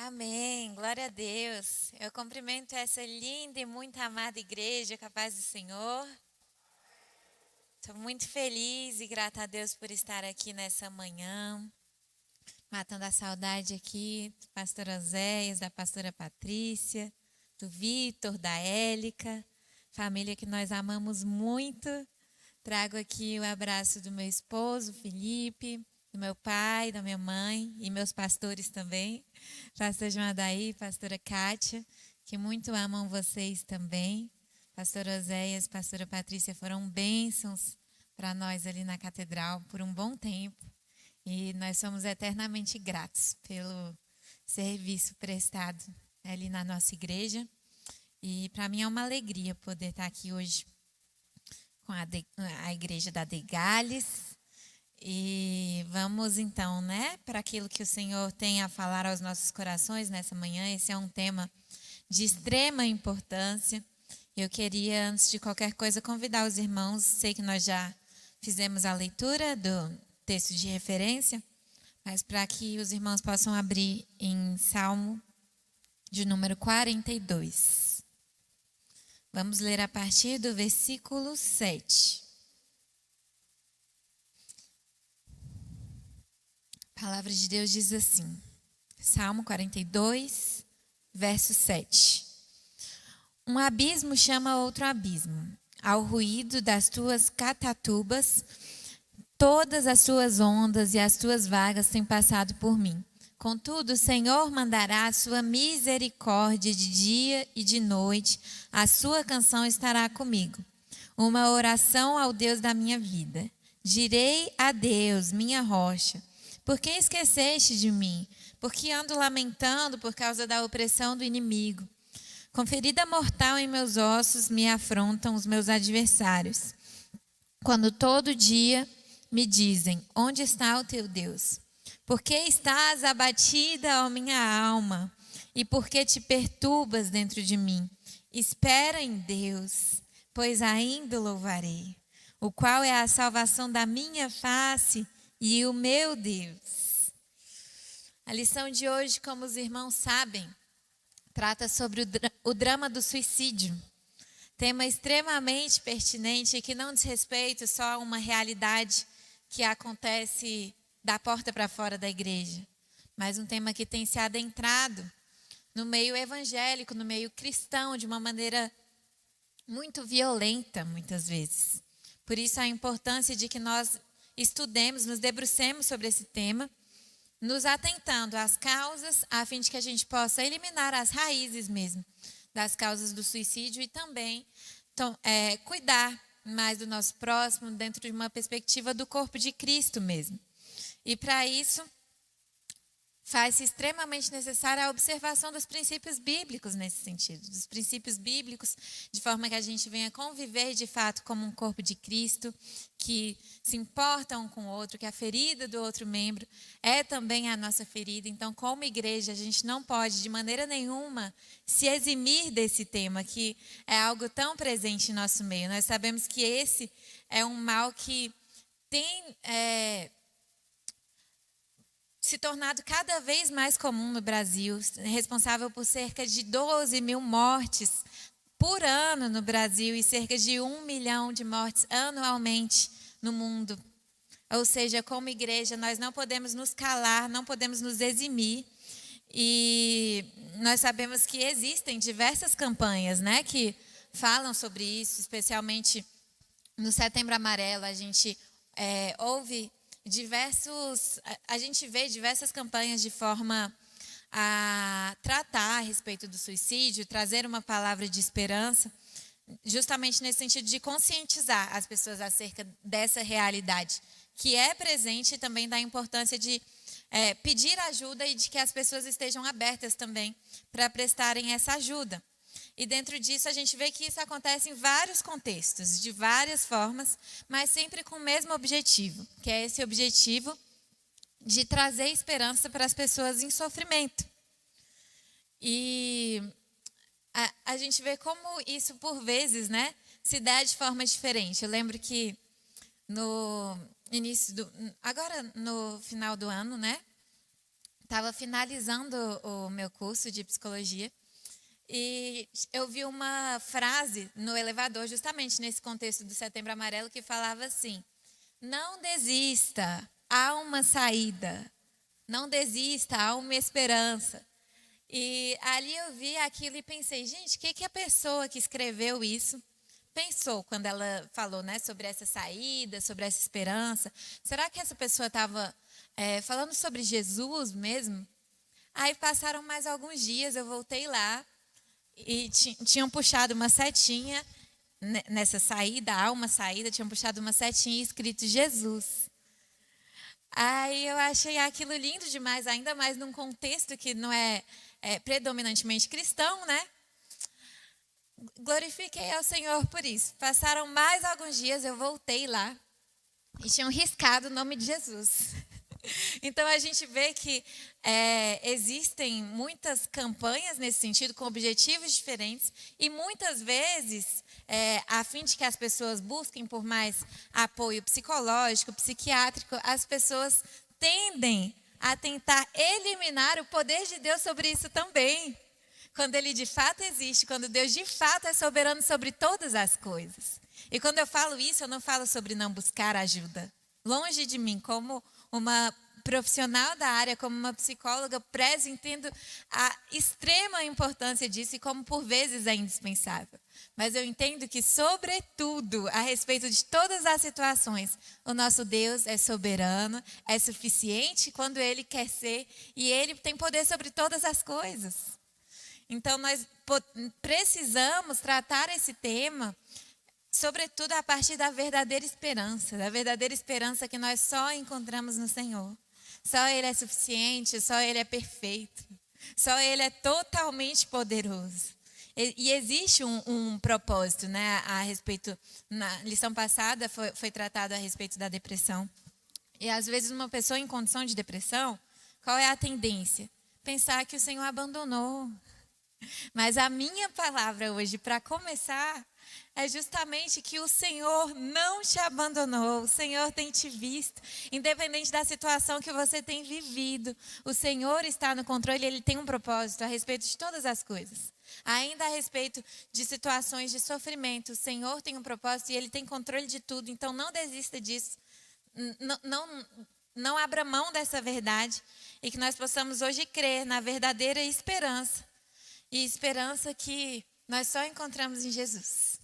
Amém, glória a Deus. Eu cumprimento essa linda e muito amada igreja, com a paz do Senhor. Estou muito feliz e grata a Deus por estar aqui nessa manhã, matando a saudade aqui do pastor Oséias, da pastora Patrícia, do Vitor, da Élica, família que nós amamos muito. Trago aqui o abraço do meu esposo, Felipe, do meu pai, da minha mãe e meus pastores também, pastor João Adair, pastora Kátia, que muito amam vocês também. Pastor Oséias, pastora Patrícia foram bênçãos para nós ali na catedral por um bom tempo e nós somos eternamente gratos pelo serviço prestado ali na nossa igreja. E para mim é uma alegria poder estar aqui hoje com a igreja da Degales. E vamos então, para aquilo que o Senhor tem a falar aos nossos corações nessa manhã. Esse é um tema de extrema importância. Eu queria, antes de qualquer coisa, convidar os irmãos. Sei que nós já fizemos a leitura do texto de referência, mas para que os irmãos possam abrir em Salmo de número 42. Vamos ler a partir do versículo 7. A palavra de Deus diz assim, Salmo 42, verso 7. Um abismo chama outro abismo. Ao ruído das tuas catatubas, todas as tuas ondas e as tuas vagas têm passado por mim. Contudo, o Senhor mandará a sua misericórdia de dia e de noite. A sua canção estará comigo. Uma oração ao Deus da minha vida. Direi a Deus, minha rocha. Por que esqueceste de mim? Porque ando lamentando por causa da opressão do inimigo. Com ferida mortal em meus ossos me afrontam os meus adversários. Quando todo dia me dizem, onde está o teu Deus? Por que estás abatida, ó minha alma? E por que te perturbas dentro de mim? Espera em Deus, pois ainda o louvarei, o qual é a salvação da minha face e o meu Deus. A lição de hoje, como os irmãos sabem, trata sobre o drama do suicídio. Tema extremamente pertinente e que não diz respeito só a uma realidade que acontece da porta para fora da igreja, mas um tema que tem se adentrado no meio evangélico, no meio cristão, de uma maneira muito violenta, muitas vezes. Por isso a importância de que nós estudemos, nos debrucemos sobre esse tema, nos atentando às causas, a fim de que a gente possa eliminar as raízes mesmo das causas do suicídio e também cuidar mais do nosso próximo dentro de uma perspectiva do corpo de Cristo mesmo. E para isso, faz-se extremamente necessária a observação dos princípios bíblicos nesse sentido, dos princípios bíblicos, de forma que a gente venha conviver de fato como um corpo de Cristo, que se importa um com o outro, que a ferida do outro membro é também a nossa ferida. Então, como igreja, a gente não pode de maneira nenhuma se eximir desse tema, que é algo tão presente em nosso meio. Nós sabemos que esse é um mal que tem se tornado cada vez mais comum no Brasil, responsável por cerca de 12 mil mortes por ano no Brasil e cerca de 1 milhão de mortes anualmente no mundo. Ou seja, como igreja, nós não podemos nos calar, não podemos nos eximir. E nós sabemos que existem diversas campanhas, que falam sobre isso, especialmente no Setembro Amarelo. A gente a gente vê diversas campanhas de forma a tratar a respeito do suicídio, trazer uma palavra de esperança, justamente nesse sentido de conscientizar as pessoas acerca dessa realidade, que é presente, e também da importância de pedir ajuda e de que as pessoas estejam abertas também para prestarem essa ajuda. E dentro disso a gente vê que isso acontece em vários contextos, de várias formas, mas sempre com o mesmo objetivo, que é esse objetivo de trazer esperança para as pessoas em sofrimento. E a gente vê como isso, por vezes, se dá de forma diferente. Eu lembro que no final do ano, estava finalizando o meu curso de psicologia e eu vi uma frase no elevador, justamente nesse contexto do Setembro Amarelo, que falava assim: não desista, há uma saída. Não desista, há uma esperança. E ali eu vi aquilo e pensei, gente, o que a pessoa que escreveu isso pensou quando ela falou, né, sobre essa saída, sobre essa esperança? Será que essa pessoa estava falando sobre Jesus mesmo? Aí passaram mais alguns dias, eu voltei lá e tinham puxado uma setinha nessa saída, há uma saída, tinham puxado uma setinha e escrito Jesus. Aí eu achei aquilo lindo demais, ainda mais num contexto que não é predominantemente cristão, né? Glorifiquei ao Senhor por isso. Passaram mais alguns dias, eu voltei lá e tinham riscado o nome de Jesus. Então a gente vê que existem muitas campanhas nesse sentido, com objetivos diferentes, e muitas vezes, a fim de que as pessoas busquem por mais apoio psicológico, psiquiátrico, as pessoas tendem a tentar eliminar o poder de Deus sobre isso também. Quando ele de fato existe, quando Deus de fato é soberano sobre todas as coisas. E quando eu falo isso, eu não falo sobre não buscar ajuda. Longe de mim, como uma profissional da área, como uma psicóloga, prezo, entendo a extrema importância disso e como por vezes é indispensável. Mas eu entendo que, sobretudo, a respeito de todas as situações, o nosso Deus é soberano, é suficiente quando Ele quer ser e Ele tem poder sobre todas as coisas. Então, nós precisamos tratar esse tema, sobretudo a partir da verdadeira esperança que nós só encontramos no Senhor. Só Ele é suficiente, só Ele é perfeito, só Ele é totalmente poderoso. E existe um propósito, né, a respeito, na lição passada foi tratado a respeito da depressão. E às vezes uma pessoa em condição de depressão, qual é a tendência? Pensar que o Senhor abandonou. Mas a minha palavra hoje, para começar, é justamente que o Senhor não te abandonou, o Senhor tem te visto, independente da situação que você tem vivido. O Senhor está no controle, Ele tem um propósito a respeito de todas as coisas. Ainda a respeito de situações de sofrimento, o Senhor tem um propósito e Ele tem controle de tudo, então não desista disso, não abra mão dessa verdade e que nós possamos hoje crer na verdadeira esperança. E esperança que nós só encontramos em Jesus.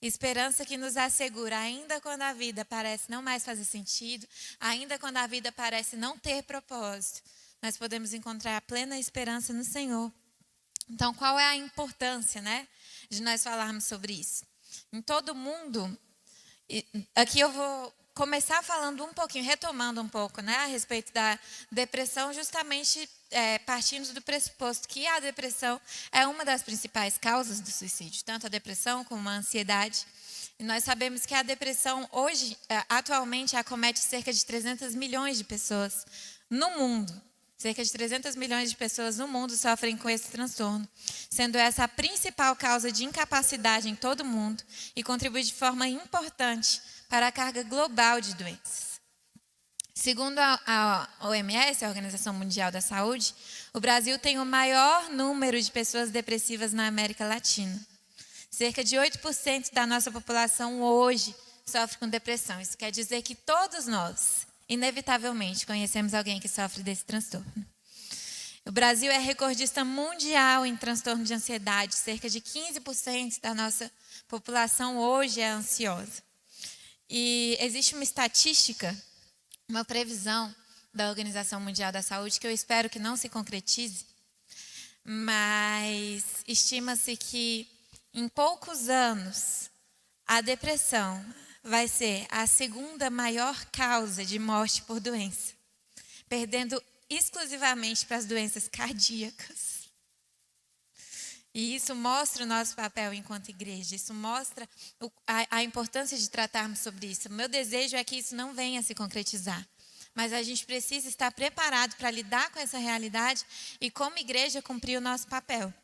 Esperança que nos assegura, ainda quando a vida parece não mais fazer sentido, ainda quando a vida parece não ter propósito, nós podemos encontrar a plena esperança no Senhor. Então, qual é a importância, né, de nós falarmos sobre isso? Em todo mundo, aqui eu vou começar falando um pouquinho, retomando um pouco, né, a respeito da depressão, justamente partindo do pressuposto que a depressão é uma das principais causas do suicídio, tanto a depressão como a ansiedade. E nós sabemos que a depressão hoje, atualmente, acomete cerca de 300 milhões de pessoas no mundo. Cerca de 300 milhões de pessoas no mundo sofrem com esse transtorno, sendo essa a principal causa de incapacidade em todo o mundo e contribui de forma importante para a carga global de doenças. Segundo a OMS, a Organização Mundial da Saúde, o Brasil tem o maior número de pessoas depressivas na América Latina. Cerca de 8% da nossa população hoje sofre com depressão. Isso quer dizer que todos nós, inevitavelmente, conhecemos alguém que sofre desse transtorno. O Brasil é recordista mundial em transtorno de ansiedade. Cerca de 15% da nossa população hoje é ansiosa. E existe uma estatística, uma previsão da Organização Mundial da Saúde, que eu espero que não se concretize, mas estima-se que em poucos anos a depressão vai ser a segunda maior causa de morte por doença, perdendo exclusivamente para as doenças cardíacas. E isso mostra o nosso papel enquanto igreja, isso mostra a importância de tratarmos sobre isso. O meu desejo é que isso não venha a se concretizar, mas a gente precisa estar preparado para lidar com essa realidade e, como igreja, cumprir o nosso papel.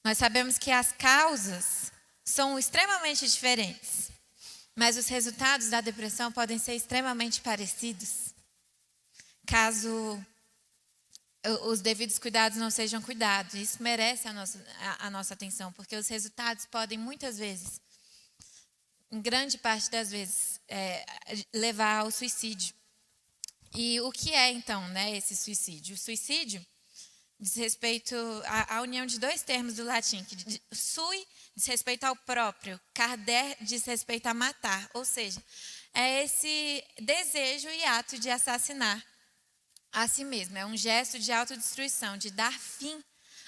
Nós sabemos que as causas são extremamente diferentes, mas os resultados da depressão podem ser extremamente parecidos. Caso os devidos cuidados não sejam cuidados. Isso merece a nossa atenção, porque os resultados podem muitas vezes, em grande parte das vezes, levar ao suicídio. E o que é então, né, esse suicídio? O suicídio diz respeito à união de dois termos do latim, que sui diz respeito ao próprio, carder diz respeito a matar, ou seja, é esse desejo e ato de assassinar a si mesmo, é um gesto de autodestruição, de dar fim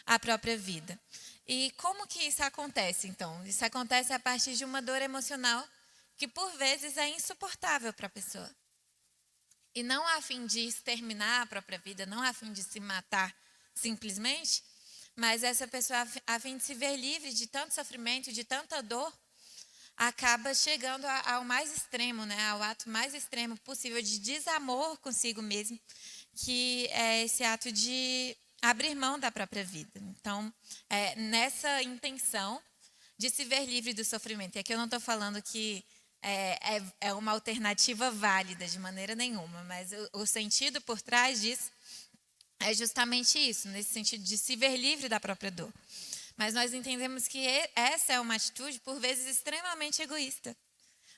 à própria vida. E como que isso acontece, então? Isso acontece a partir de uma dor emocional que, por vezes, é insuportável para a pessoa. E não a fim de exterminar a própria vida, não a fim de se matar simplesmente, mas essa pessoa, a fim de se ver livre de tanto sofrimento, de tanta dor, acaba chegando ao mais extremo, né? Ao ato mais extremo possível de desamor consigo mesmo, que é esse ato de abrir mão da própria vida. Então, nessa intenção de se ver livre do sofrimento. E aqui eu não estou falando que é uma alternativa válida de maneira nenhuma, mas o sentido por trás disso é justamente isso, nesse sentido de se ver livre da própria dor. Mas nós entendemos que essa é uma atitude, por vezes, extremamente egoísta.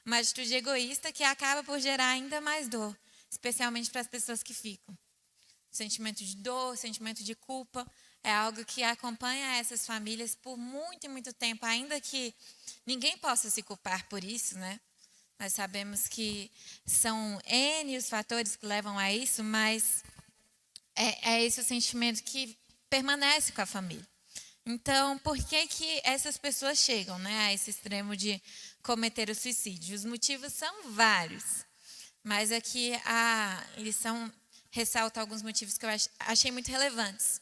Uma atitude egoísta que acaba por gerar ainda mais dor, especialmente para as pessoas que ficam. Sentimento de dor, sentimento de culpa, é algo que acompanha essas famílias por muito e muito tempo, ainda que ninguém possa se culpar por isso, né? Nós sabemos que são N os fatores que levam a isso, mas é esse o sentimento que permanece com a família. Então, por que essas pessoas chegam, né, a esse extremo de cometer o suicídio? Os motivos são vários, mas aqui a lição ressalta alguns motivos que eu achei muito relevantes.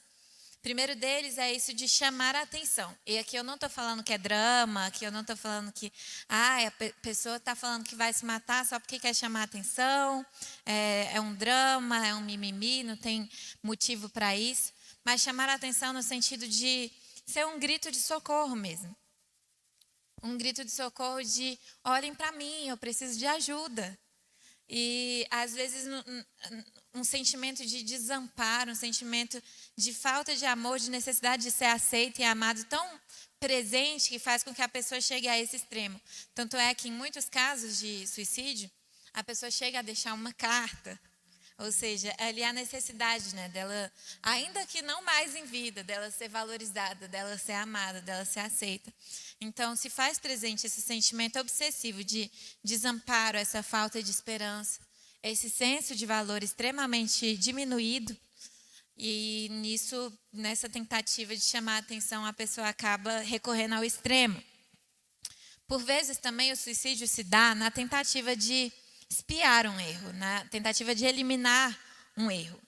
O primeiro deles é isso de chamar a atenção. E aqui eu não estou falando que é drama, aqui eu não estou falando que a pessoa está falando que vai se matar só porque quer chamar a atenção, é um drama, é um mimimi, não tem motivo para isso. Mas chamar a atenção no sentido de ser um grito de socorro mesmo. Um grito de socorro de olhem para mim, eu preciso de ajuda. E às vezes um sentimento de desamparo, um sentimento de falta de amor, de necessidade de ser aceito e amado tão presente que faz com que a pessoa chegue a esse extremo. Tanto é que em muitos casos de suicídio, a pessoa chega a deixar uma carta. Ou seja, ali a necessidade, né, dela, ainda que não mais em vida, dela ser valorizada, dela ser amada, dela ser aceita. Então, se faz presente esse sentimento obsessivo de desamparo, essa falta de esperança, esse senso de valor extremamente diminuído. E nessa tentativa de chamar a atenção, a pessoa acaba recorrendo ao extremo. Por vezes também o suicídio se dá na tentativa de espiar um erro, na tentativa de eliminar um erro.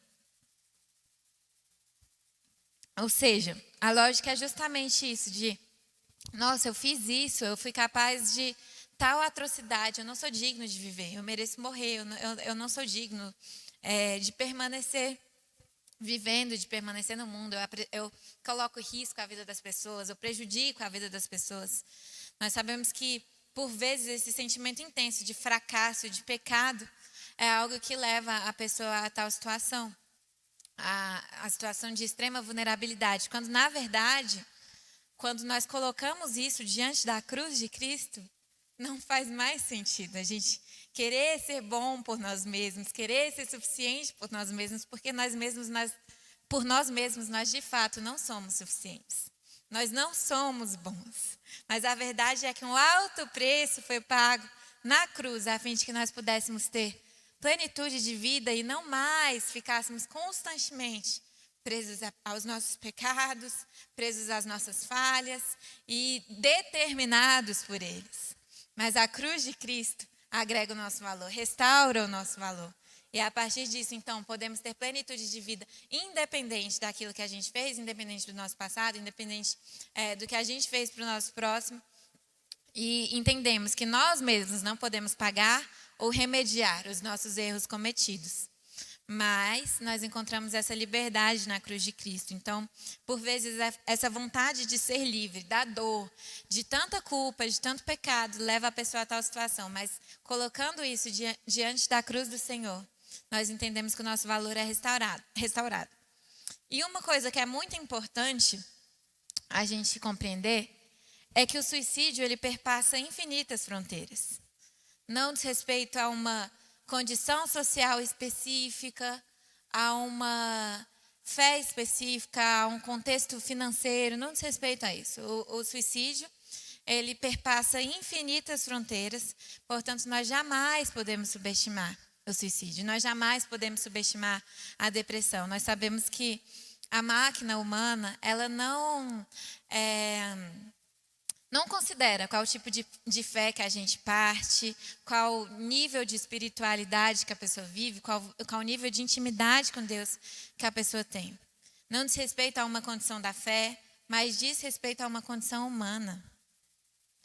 Ou seja, a lógica é justamente isso, de nossa, eu fiz isso, eu fui capaz de tal atrocidade, eu não sou digno de viver, eu mereço morrer, eu não sou digno de permanecer vivendo, de permanecer no mundo, eu coloco em risco a vida das pessoas, eu prejudico a vida das pessoas. Nós sabemos que, por vezes, esse sentimento intenso de fracasso, de pecado, é algo que leva a pessoa a tal situação, a situação de extrema vulnerabilidade, quando, na verdade, quando nós colocamos isso diante da cruz de Cristo, não faz mais sentido a gente querer ser bom por nós mesmos, querer ser suficiente por nós mesmos, porque por nós mesmos, nós de fato não somos suficientes. Nós não somos bons. Mas a verdade é que um alto preço foi pago na cruz, a fim de que nós pudéssemos ter plenitude de vida e não mais ficássemos constantemente presos aos nossos pecados, presos às nossas falhas e determinados por eles. Mas a cruz de Cristo agrega o nosso valor, restaura o nosso valor. E a partir disso, então, podemos ter plenitude de vida, independente daquilo que a gente fez, independente do nosso passado, independente do que a gente fez para o nosso próximo. E entendemos que nós mesmos não podemos pagar ou remediar os nossos erros cometidos. Mas nós encontramos essa liberdade na cruz de Cristo. Então, por vezes, essa vontade de ser livre da dor, de tanta culpa, de tanto pecado, leva a pessoa a tal situação. Mas colocando isso diante da cruz do Senhor, nós entendemos que o nosso valor é restaurado. E uma coisa que é muito importante a gente compreender é que o suicídio ele perpassa infinitas fronteiras. Não diz respeito a uma condição social específica, a uma fé específica, a um contexto financeiro, não diz respeito a isso. O suicídio, ele perpassa infinitas fronteiras, portanto, nós jamais podemos subestimar o suicídio, nós jamais podemos subestimar a depressão. Nós sabemos que a máquina humana, ela não considera qual tipo de fé que a gente parte, qual nível de espiritualidade que a pessoa vive, qual nível de intimidade com Deus que a pessoa tem. Não diz respeito a uma condição da fé, mas diz respeito a uma condição humana.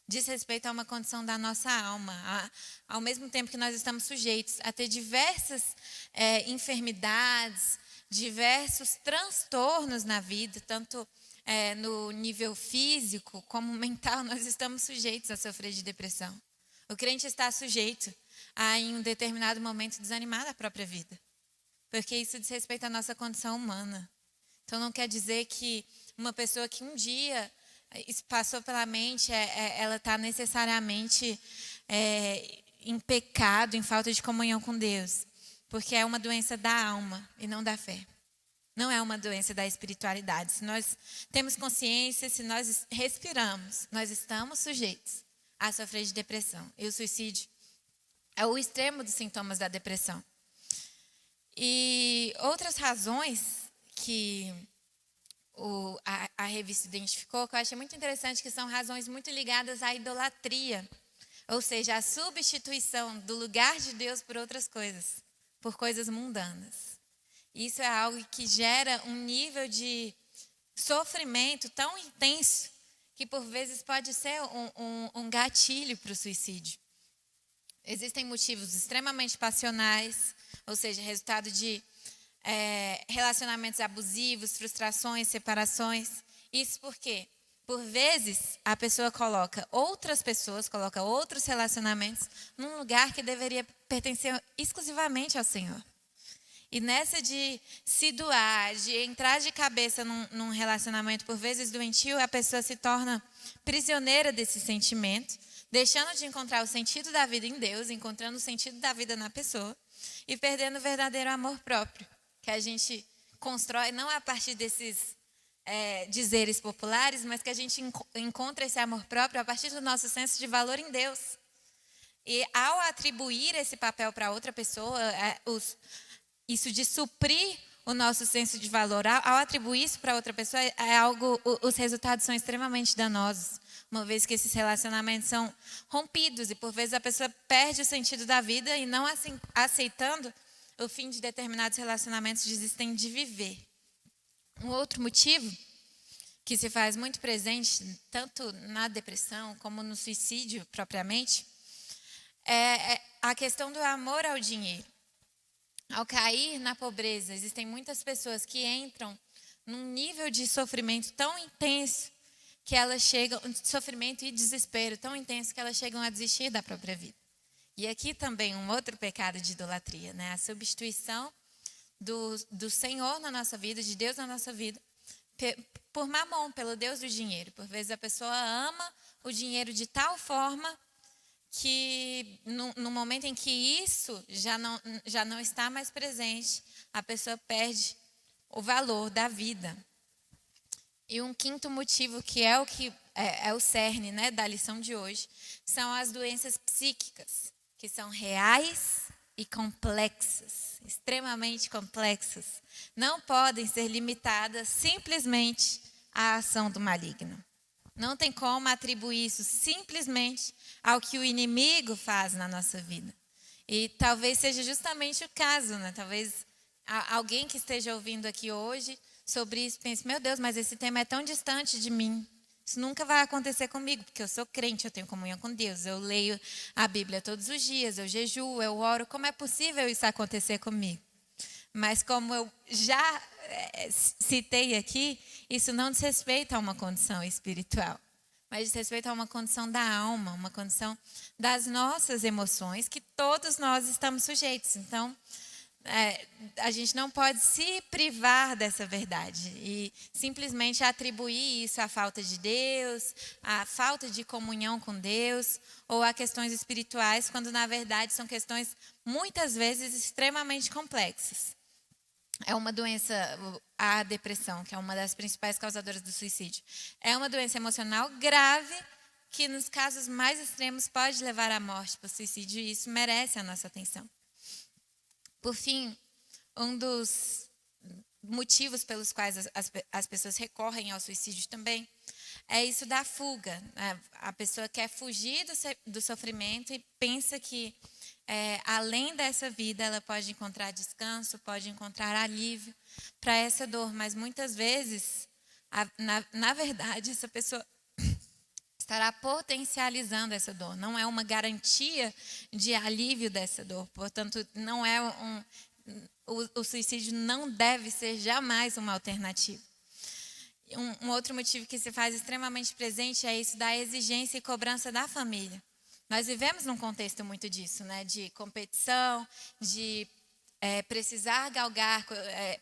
Diz respeito a uma condição da nossa alma. Ao mesmo tempo que nós estamos sujeitos a ter diversas enfermidades, diversos transtornos na vida, tanto no nível físico como mental, nós estamos sujeitos a sofrer de depressão. O crente está sujeito a, em um determinado momento, desanimar da própria vida, porque isso diz respeito à nossa condição humana. Então, não quer dizer que uma pessoa que um dia isso passou pela mente, ela está necessariamente em pecado, em falta de comunhão com Deus, porque é uma doença da alma e não da fé. Não é uma doença da espiritualidade. Se nós temos consciência, se nós respiramos, nós estamos sujeitos a sofrer de depressão. E o suicídio é o extremo dos sintomas da depressão. E outras razões que a revista identificou, que eu achei muito interessante, que são razões muito ligadas à idolatria. Ou seja, a substituição do lugar de Deus por outras coisas, por coisas mundanas. Isso é algo que gera um nível de sofrimento tão intenso que por vezes pode ser um gatilho para o suicídio. Existem motivos extremamente passionais, ou seja, resultado de relacionamentos abusivos, frustrações, separações. Isso porque, por vezes, a pessoa coloca outras pessoas, coloca outros relacionamentos num lugar que deveria pertencer exclusivamente ao Senhor. E nessa de se doar, de entrar de cabeça num relacionamento por vezes doentio, a pessoa se torna prisioneira desse sentimento, deixando de encontrar o sentido da vida em Deus, encontrando o sentido da vida na pessoa e perdendo o verdadeiro amor próprio, que a gente constrói não a partir desses dizeres populares, mas que a gente encontra esse amor próprio a partir do nosso senso de valor em Deus. E ao atribuir esse papel para outra pessoa, isso de suprir o nosso senso de valor, ao atribuir isso para outra pessoa, os resultados são extremamente danosos, uma vez que esses relacionamentos são rompidos e por vezes a pessoa perde o sentido da vida e não assim, aceitando o fim de determinados relacionamentos desistem de viver. Um outro motivo que se faz muito presente, tanto na depressão como no suicídio propriamente, é a questão do amor ao dinheiro. Ao cair na pobreza, existem muitas pessoas que entram num nível de sofrimento tão intenso que elas chegam, sofrimento e desespero tão intenso que elas chegam a desistir da própria vida. E aqui também um outro pecado de idolatria, né? A substituição do Senhor na nossa vida, de Deus na nossa vida, por mamon, pelo Deus do dinheiro. Por vezes a pessoa ama o dinheiro de tal forma que no momento em que isso já não está mais presente, a pessoa perde o valor da vida. E um quinto motivo, que é o cerne, né, da lição de hoje, são as doenças psíquicas, que são reais e complexas, extremamente complexas. Não podem ser limitadas simplesmente à ação do maligno. Não tem como atribuir isso simplesmente ao que o inimigo faz na nossa vida. E talvez seja justamente o caso, né? Talvez alguém que esteja ouvindo aqui hoje sobre isso pense, meu Deus, mas esse tema é tão distante de mim. Isso nunca vai acontecer comigo, porque eu sou crente, eu tenho comunhão com Deus, eu leio a Bíblia todos os dias, eu jejuo, eu oro. Como é possível isso acontecer comigo? Mas como eu já citei aqui, isso não diz respeito a uma condição espiritual, mas diz respeito a uma condição da alma, uma condição das nossas emoções, que todos nós estamos sujeitos. Então, a gente não pode se privar dessa verdade e simplesmente atribuir isso à falta de Deus, à falta de comunhão com Deus ou a questões espirituais, quando na verdade são questões muitas vezes extremamente complexas. É uma doença, a depressão, que é uma das principais causadoras do suicídio, é uma doença emocional grave que nos casos mais extremos pode levar à morte por suicídio e isso merece a nossa atenção. Por fim, um dos motivos pelos quais as pessoas recorrem ao suicídio também é isso da fuga. A pessoa quer fugir do sofrimento e pensa que, além dessa vida, ela pode encontrar descanso, pode encontrar alívio para essa dor. Mas muitas vezes, na verdade, essa pessoa estará potencializando essa dor. Não é uma garantia de alívio dessa dor. Portanto, não é o suicídio não deve ser jamais uma alternativa. Um outro motivo que se faz extremamente presente é isso da exigência e cobrança da família. Nós vivemos num contexto muito disso, né? De competição, de precisar galgar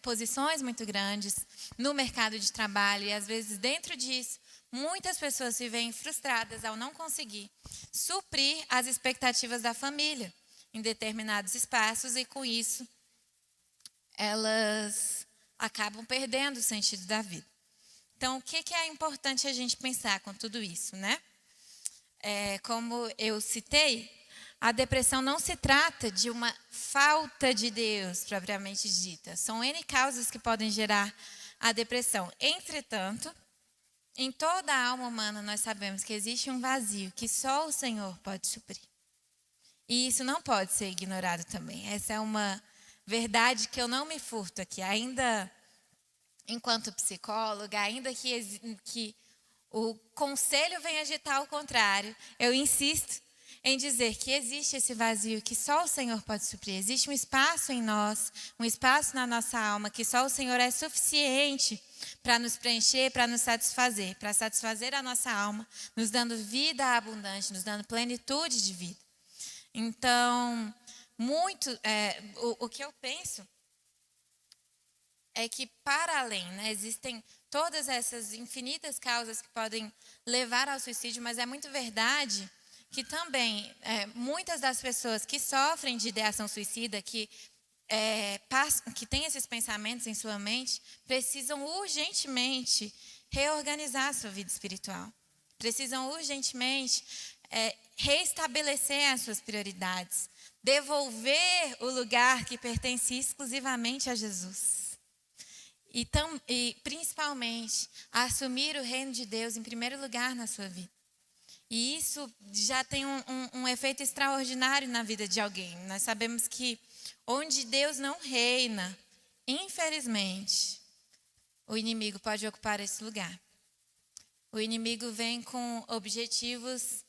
posições muito grandes no mercado de trabalho. E às vezes dentro disso, muitas pessoas se veem frustradas ao não conseguir suprir as expectativas da família em determinados espaços e, com isso, elas acabam perdendo o sentido da vida. Então, o que é importante a gente pensar com tudo isso, né? Como eu citei, a depressão não se trata de uma falta de Deus, propriamente dita. São N causas que podem gerar a depressão. Entretanto, em toda a alma humana, nós sabemos que existe um vazio que só o Senhor pode suprir. E isso não pode ser ignorado também. Essa é uma verdade que eu não me furto aqui. Ainda, enquanto psicóloga, ainda que o conselho venha agitar o contrário, eu insisto em dizer que existe esse vazio que só o Senhor pode suprir. Existe um espaço em nós, um espaço na nossa alma que só o Senhor é suficiente para nos preencher, para nos satisfazer, para satisfazer a nossa alma, nos dando vida abundante, nos dando plenitude de vida. Então, o que eu penso é que, para além, né, existem todas essas infinitas causas que podem levar ao suicídio, mas é muito verdade que também muitas das pessoas que sofrem de ideação suicida, que têm esses pensamentos em sua mente, precisam urgentemente reorganizar a sua vida espiritual. Precisam urgentemente reestabelecer as suas prioridades, devolver o lugar que pertence exclusivamente a Jesus. E principalmente, assumir o reino de Deus em primeiro lugar na sua vida. E isso já tem um efeito extraordinário na vida de alguém. Nós sabemos que onde Deus não reina, infelizmente, o inimigo pode ocupar esse lugar. O inimigo vem com objetivos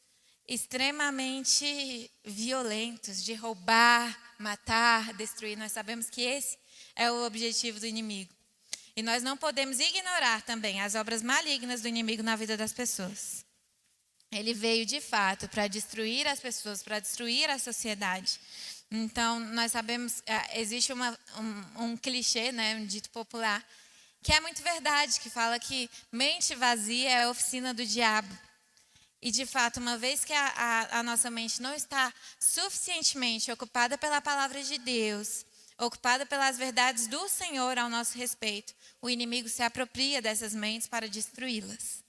extremamente violentos, de roubar, matar, destruir. Nós sabemos que esse é o objetivo do inimigo. E nós não podemos ignorar também as obras malignas do inimigo na vida das pessoas. Ele veio de fato para destruir as pessoas, para destruir a sociedade. Então, nós sabemos, existe um clichê, né, um dito popular, que é muito verdade, que fala que mente vazia é a oficina do diabo. E, de fato, uma vez que a nossa mente não está suficientemente ocupada pela palavra de Deus, ocupada pelas verdades do Senhor ao nosso respeito, o inimigo se apropria dessas mentes para destruí-las.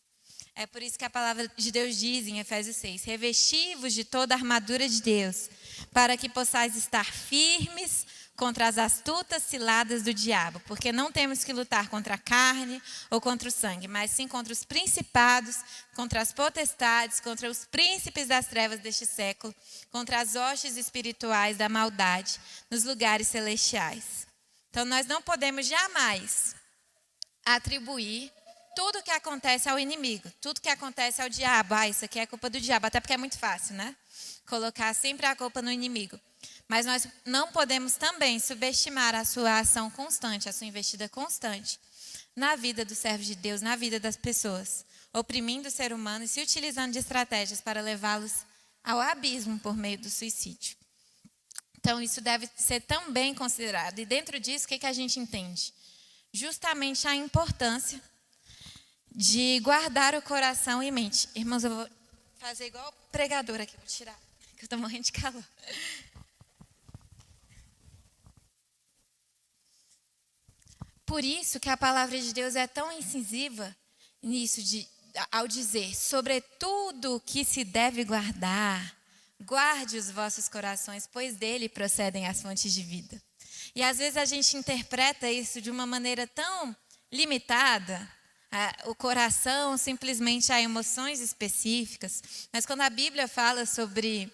É por isso que a palavra de Deus diz em Efésios 6, revesti-vos de toda a armadura de Deus, para que possais estar firmes contra as astutas ciladas do diabo, porque não temos que lutar contra a carne ou contra o sangue, mas sim contra os principados, contra as potestades, contra os príncipes das trevas deste século, contra as hostes espirituais da maldade nos lugares celestiais. Então nós não podemos jamais atribuir tudo que acontece ao inimigo, tudo que acontece ao diabo. Isso aqui é culpa do diabo, até porque é muito fácil, né? Colocar sempre a culpa no inimigo. Mas nós não podemos também subestimar a sua ação constante, a sua investida constante na vida dos servos de Deus, na vida das pessoas, oprimindo o ser humano e se utilizando de estratégias para levá-los ao abismo por meio do suicídio. Então, isso deve ser também considerado. E dentro disso, o que a gente entende? Justamente a importância de guardar o coração e mente. Irmãos, eu vou fazer igual pregadora aqui, vou tirar, que eu estou morrendo de calor. Por isso que a palavra de Deus é tão incisiva nisso, ao dizer, sobretudo que se deve guardar, guarde os vossos corações, pois dele procedem as fontes de vida. E às vezes a gente interpreta isso de uma maneira tão limitada, o coração simplesmente a emoções específicas. Mas quando a Bíblia fala sobre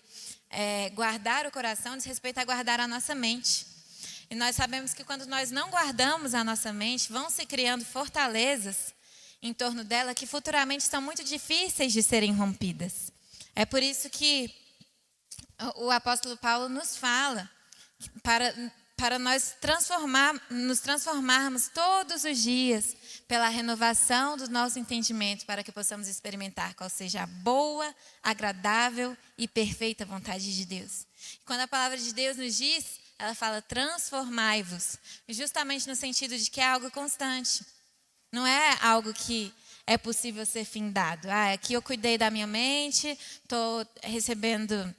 guardar o coração, diz respeito a guardar a nossa mente. E nós sabemos que quando nós não guardamos a nossa mente, vão se criando fortalezas em torno dela que futuramente são muito difíceis de serem rompidas. É por isso que o apóstolo Paulo nos fala para nós nos transformarmos todos os dias pela renovação do nosso entendimento, para que possamos experimentar qual seja a boa, agradável e perfeita vontade de Deus. Quando a palavra de Deus nos diz, ela fala transformai-vos, justamente no sentido de que é algo constante. Não é algo que é possível ser findado. Aqui eu cuidei da minha mente, estou recebendo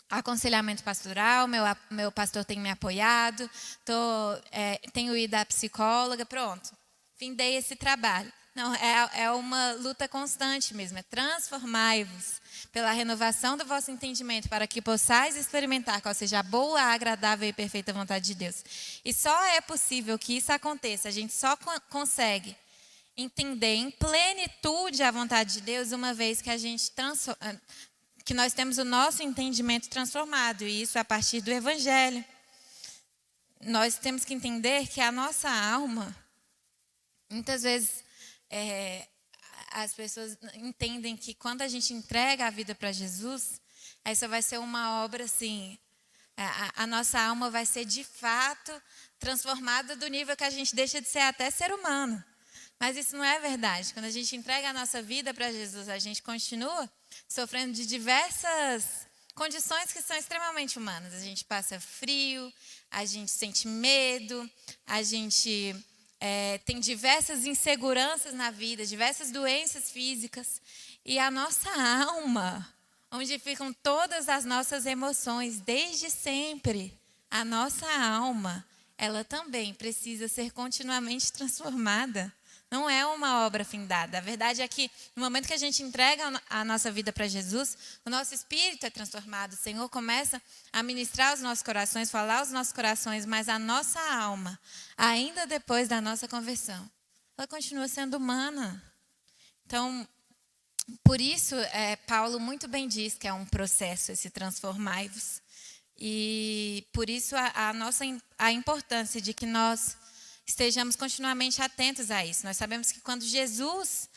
aconselhamento pastoral, meu pastor tem me apoiado, tenho ido à psicóloga, pronto, findei esse trabalho. Não, é uma luta constante mesmo, é transformai-vos pela renovação do vosso entendimento, para que possais experimentar qual seja a boa, agradável e perfeita vontade de Deus. E só é possível que isso aconteça, a gente só consegue entender em plenitude a vontade de Deus uma vez que nós temos o nosso entendimento transformado, e isso a partir do Evangelho. Nós temos que entender que a nossa alma, muitas vezes as pessoas entendem que quando a gente entrega a vida para Jesus, essa vai ser uma obra assim, a nossa alma vai ser de fato transformada do nível que a gente deixa de ser até ser humano. Mas isso não é verdade. Quando a gente entrega a nossa vida para Jesus, a gente continua sofrendo de diversas condições que são extremamente humanas. A gente passa frio, a gente sente medo, a gente tem diversas inseguranças na vida, diversas doenças físicas. E a nossa alma, onde ficam todas as nossas emoções, desde sempre, a nossa alma, ela também precisa ser continuamente transformada. Não é uma obra findada. A verdade é que no momento que a gente entrega a nossa vida para Jesus, o nosso espírito é transformado. O Senhor começa a ministrar os nossos corações, falar aos nossos corações, mas a nossa alma, ainda depois da nossa conversão, ela continua sendo humana. Então, por isso, Paulo muito bem diz que é um processo esse transformai-vos. E por isso a importância de que nós estejamos continuamente atentos a isso. Nós sabemos que quando Jesus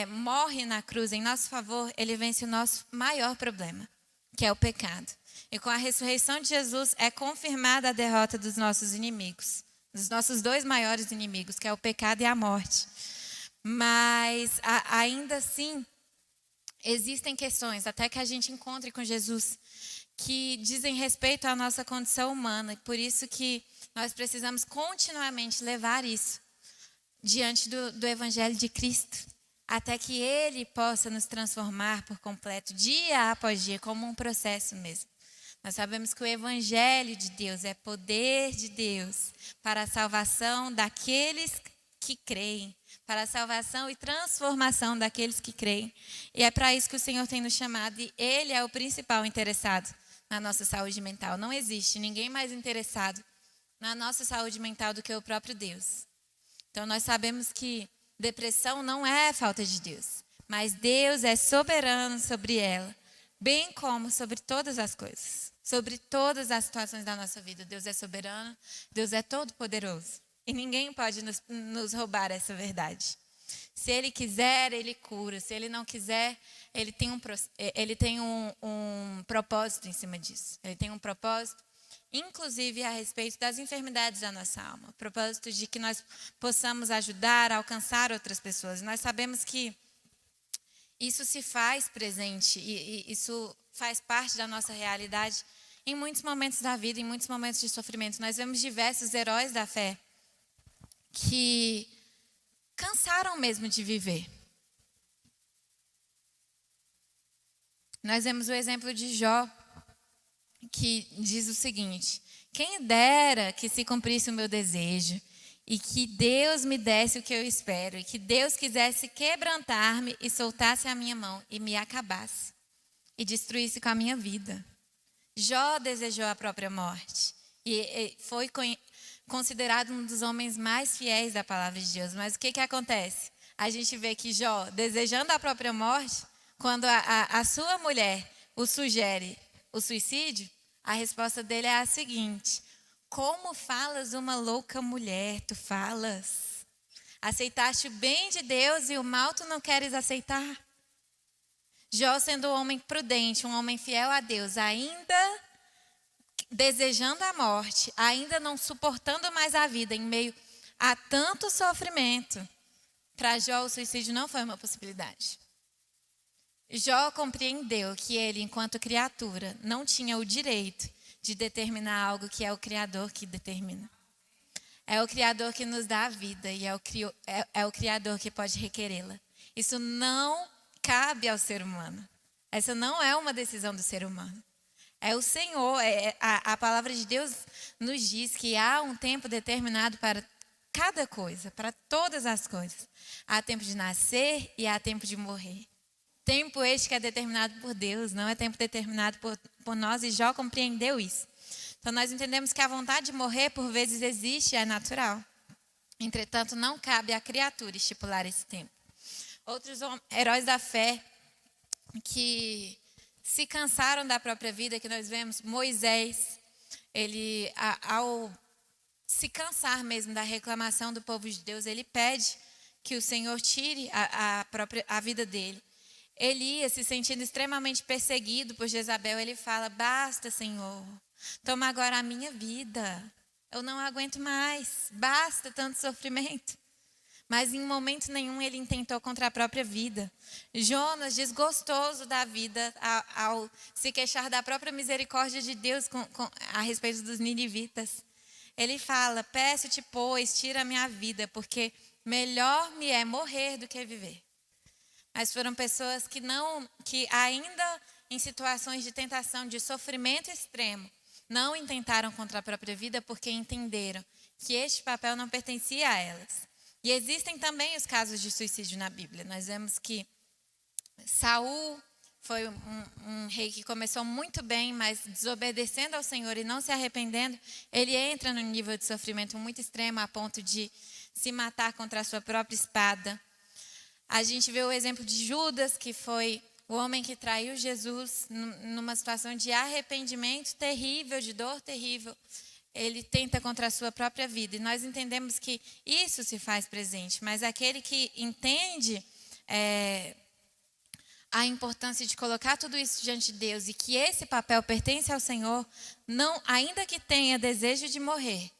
morre na cruz em nosso favor, ele vence o nosso maior problema, que é o pecado. E com a ressurreição de Jesus é confirmada a derrota dos nossos inimigos, dos nossos dois maiores inimigos, que é o pecado e a morte. Mas ainda assim, existem questões, até que a gente encontre com Jesus, que dizem respeito à nossa condição humana. E por isso que nós precisamos continuamente levar isso diante do Evangelho de Cristo, até que Ele possa nos transformar por completo, dia após dia, como um processo mesmo. Nós sabemos que o Evangelho de Deus é poder de Deus para a salvação daqueles que creem, para a salvação e transformação daqueles que creem. E é para isso que o Senhor tem nos chamado, e Ele é o principal interessado na nossa saúde mental. Não existe ninguém mais interessado na nossa saúde mental do que o próprio Deus. Então nós sabemos que depressão não é falta de Deus, mas Deus é soberano sobre ela, bem como sobre todas as coisas, sobre todas as situações da nossa vida. Deus é soberano, Deus é todo-poderoso, e ninguém pode nos roubar essa verdade. Se Ele quiser, Ele cura. Se Ele não quiser, Ele tem um propósito em cima disso. Ele tem um propósito, inclusive a respeito das enfermidades da nossa alma. O propósito de que nós possamos ajudar a alcançar outras pessoas. Nós sabemos que isso se faz presente e isso faz parte da nossa realidade em muitos momentos da vida, em muitos momentos de sofrimento. Nós vemos diversos heróis da fé que cansaram mesmo de viver. Nós vemos o exemplo de Jó, que diz o seguinte: quem dera que se cumprisse o meu desejo, e que Deus me desse o que eu espero, e que Deus quisesse quebrantar-me e soltasse a minha mão e me acabasse, e destruísse com a minha vida. Jó desejou a própria morte, e foi considerado um dos homens mais fiéis da palavra de Deus. Mas o que acontece? A gente vê que Jó, desejando a própria morte, quando a sua mulher o sugere o suicídio, a resposta dele é a seguinte: como falas uma louca mulher, tu falas? Aceitaste o bem de Deus e o mal tu não queres aceitar? Jó, sendo um homem prudente, um homem fiel a Deus, ainda desejando a morte, ainda não suportando mais a vida em meio a tanto sofrimento, para Jó o suicídio não foi uma possibilidade. Jó compreendeu que ele, enquanto criatura, não tinha o direito de determinar algo que é o Criador que determina. É o Criador que nos dá a vida e é o Criador que pode requerê-la. Isso não cabe ao ser humano. Essa não é uma decisão do ser humano. É o Senhor. A palavra de Deus nos diz que há um tempo determinado para cada coisa, para todas as coisas. Há tempo de nascer e há tempo de morrer. Tempo este que é determinado por Deus, não é tempo determinado por nós, e Jó compreendeu isso. Então nós entendemos que a vontade de morrer por vezes existe, é natural. Entretanto, não cabe à criatura estipular esse tempo. Outros heróis da fé que se cansaram da própria vida, que nós vemos, Moisés, ele ao se cansar mesmo da reclamação do povo de Deus, ele pede que o Senhor tire a vida dele. Elias, se sentindo extremamente perseguido por Jezabel, ele fala: basta, Senhor, toma agora a minha vida, eu não aguento mais, basta tanto sofrimento. Mas em momento nenhum ele intentou contra a própria vida. Jonas, desgostoso da vida, ao se queixar da própria misericórdia de Deus a respeito dos ninivitas, ele fala: peço-te, pois, tira a minha vida, porque melhor me é morrer do que viver. Mas foram pessoas que ainda em situações de tentação, de sofrimento extremo, não intentaram contra a própria vida porque entenderam que este papel não pertencia a elas. E existem também os casos de suicídio na Bíblia. Nós vemos que Saul foi um rei que começou muito bem, mas desobedecendo ao Senhor e não se arrependendo, ele entra num nível de sofrimento muito extremo a ponto de se matar contra a sua própria espada. A gente vê o exemplo de Judas, que foi o homem que traiu Jesus numa situação de arrependimento terrível, de dor terrível. Ele tenta contra a sua própria vida. E nós entendemos que isso se faz presente. Mas aquele que entende a importância de colocar tudo isso diante de Deus e que esse papel pertence ao Senhor, não, ainda que tenha desejo de morrer,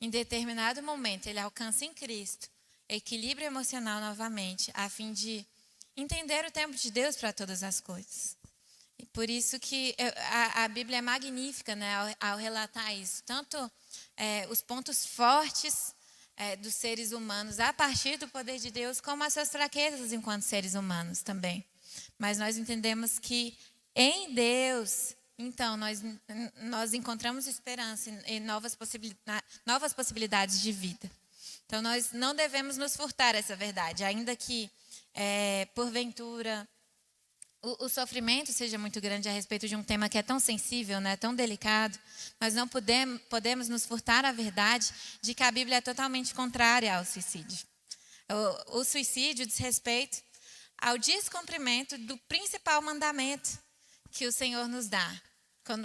em determinado momento ele alcança em Cristo equilíbrio emocional novamente, a fim de entender o tempo de Deus para todas as coisas. E por isso que a Bíblia é magnífica, né, ao relatar isso. Tanto os pontos fortes dos seres humanos a partir do poder de Deus, como as suas fraquezas enquanto seres humanos também. Mas nós entendemos que em Deus, então, nós encontramos esperança e novas possibilidades de vida. Então, nós não devemos nos furtar essa verdade, ainda que, porventura, o sofrimento seja muito grande a respeito de um tema que é tão sensível, né, tão delicado. Nós não podemos nos furtar a verdade de que a Bíblia é totalmente contrária ao suicídio. O suicídio diz respeito ao descumprimento do principal mandamento que o Senhor nos dá.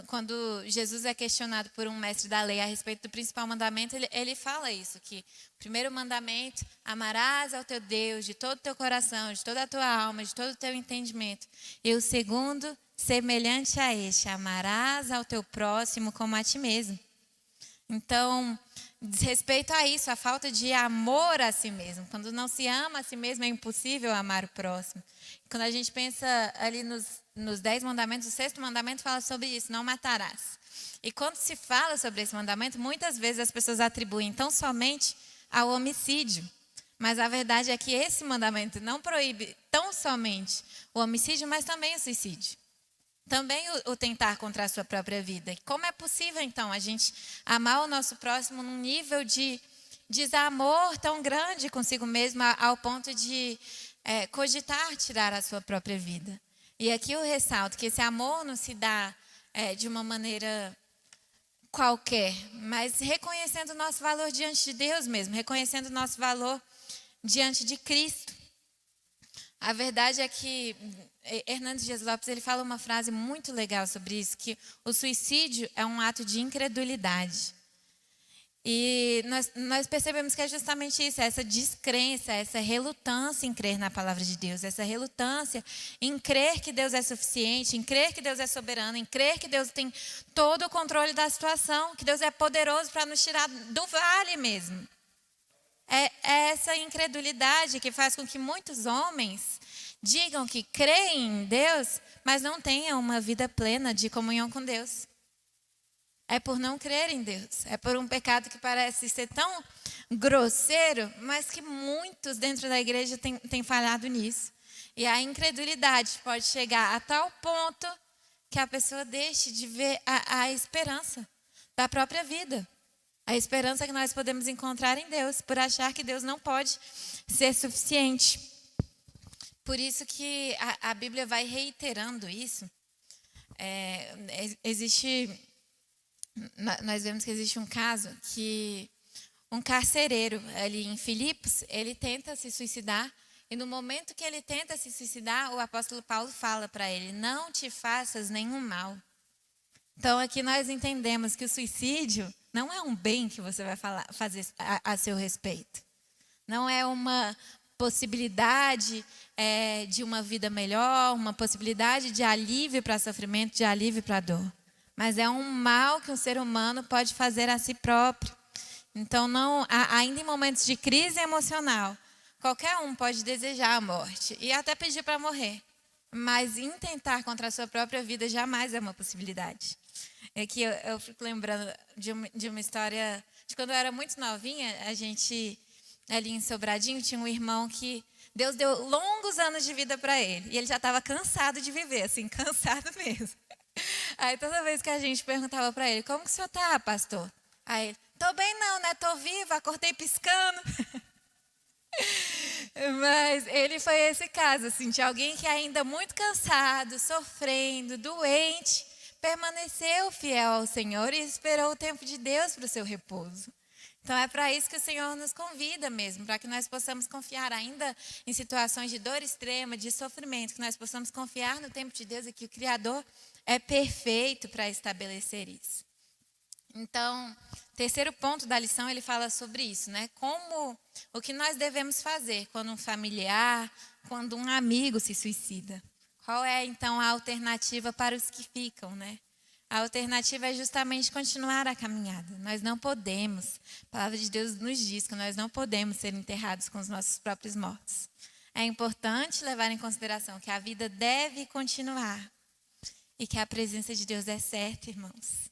Quando Jesus é questionado por um mestre da lei a respeito do principal mandamento, ele fala isso, que o primeiro mandamento: amarás ao teu Deus de todo o teu coração, de toda a tua alma, de todo o teu entendimento. E o segundo, semelhante a este: amarás ao teu próximo como a ti mesmo. Então, diz respeito a isso, a falta de amor a si mesmo. Quando não se ama a si mesmo, é impossível amar o próximo. Quando a gente pensa ali nos 10 mandamentos, o 6º mandamento fala sobre isso: não matarás. E quando se fala sobre esse mandamento, muitas vezes as pessoas atribuem tão somente ao homicídio. Mas a verdade é que esse mandamento não proíbe tão somente o homicídio, mas também o suicídio. Também o tentar contra a sua própria vida. Como é possível, então, a gente amar o nosso próximo num nível de desamor tão grande consigo mesmo, ao ponto de cogitar tirar a sua própria vida? E aqui eu ressalto que esse amor não se dá de uma maneira qualquer, mas reconhecendo o nosso valor diante de Deus mesmo, reconhecendo o nosso valor diante de Cristo. A verdade é que Hernandes Dias Lopes ele fala uma frase muito legal sobre isso, que o suicídio é um ato de incredulidade. E nós percebemos que é justamente isso, essa descrença, essa relutância em crer na palavra de Deus, essa relutância em crer que Deus é suficiente, em crer que Deus é soberano, em crer que Deus tem todo o controle da situação, que Deus é poderoso para nos tirar do vale mesmo. É essa incredulidade que faz com que muitos homens digam que creem em Deus, mas não tenham uma vida plena de comunhão com Deus. É por não crer em Deus. É por um pecado que parece ser tão grosseiro, mas que muitos dentro da igreja têm falhado nisso. E a incredulidade pode chegar a tal ponto que a pessoa deixe de ver a esperança da própria vida. A esperança que nós podemos encontrar em Deus, por achar que Deus não pode ser suficiente. Por isso que a Bíblia vai reiterando isso. Nós vemos que existe um caso que um carcereiro ali em Filipos, ele tenta se suicidar. E no momento que ele tenta se suicidar, o apóstolo Paulo fala para ele: não te faças nenhum mal. Então aqui nós entendemos que o suicídio não é um bem que você vai fazer a seu respeito. Não é uma possibilidade de uma vida melhor, uma possibilidade de alívio para sofrimento, de alívio para dor. Mas é um mal que um ser humano pode fazer a si próprio. Então, ainda em momentos de crise emocional, qualquer um pode desejar a morte e até pedir para morrer. Mas intentar contra a sua própria vida jamais é uma possibilidade. É que eu fico lembrando de uma história de quando eu era muito novinha. A gente, ali em Sobradinho, tinha um irmão que Deus deu longos anos de vida para ele. E ele já estava cansado de viver, assim, cansado mesmo. Aí toda vez que a gente perguntava para ele: como que o senhor está, pastor? Aí ele: tô bem não, né? Tô viva, acordei piscando. Mas ele foi esse caso, assim, de alguém que ainda muito cansado, sofrendo, doente, permaneceu fiel ao Senhor e esperou o tempo de Deus para o seu repouso. Então é para isso que o Senhor nos convida mesmo, para que nós possamos confiar ainda em situações de dor extrema, de sofrimento, que nós possamos confiar no tempo de Deus e que o Criador é perfeito para estabelecer isso. Então, terceiro ponto da lição, ele fala sobre isso, né? O que nós devemos fazer quando um familiar, quando um amigo se suicida. Qual é, então, a alternativa para os que ficam, né? A alternativa é justamente continuar a caminhada. Nós não podemos, a palavra de Deus nos diz que nós não podemos ser enterrados com os nossos próprios mortos. É importante levar em consideração que a vida deve continuar e que a presença de Deus é certa, irmãos.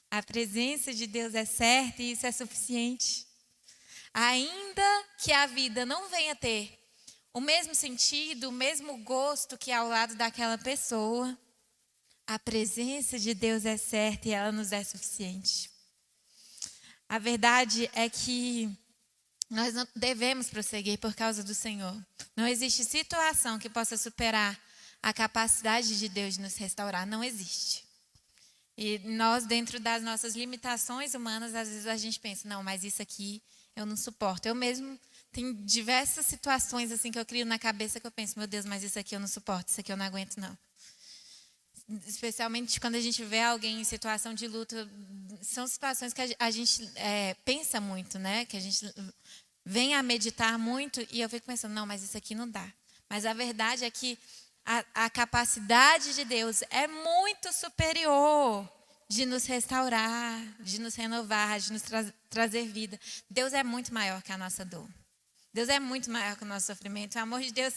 A presença de Deus é certa e isso é suficiente. Ainda que a vida não venha ter o mesmo sentido, o mesmo gosto que ao lado daquela pessoa, a presença de Deus é certa e ela nos é suficiente. A verdade é que nós não devemos prosseguir por causa do Senhor. Não existe situação que possa superar a capacidade de Deus de nos restaurar. Não existe. E nós, dentro das nossas limitações humanas, às vezes a gente pensa: não, mas isso aqui eu não suporto. Eu mesmo tenho diversas situações assim que eu crio na cabeça que eu penso: meu Deus, mas isso aqui eu não suporto, isso aqui eu não aguento não. Especialmente quando a gente vê alguém em situação de luto, são situações que a gente pensa muito, né? Que a gente vem a meditar muito e eu fico pensando: não, mas isso aqui não dá. Mas a verdade é que a capacidade de Deus é muito superior de nos restaurar, de nos renovar, de nos trazer vida. Deus é muito maior que a nossa dor. Deus é muito maior que o nosso sofrimento. O amor de Deus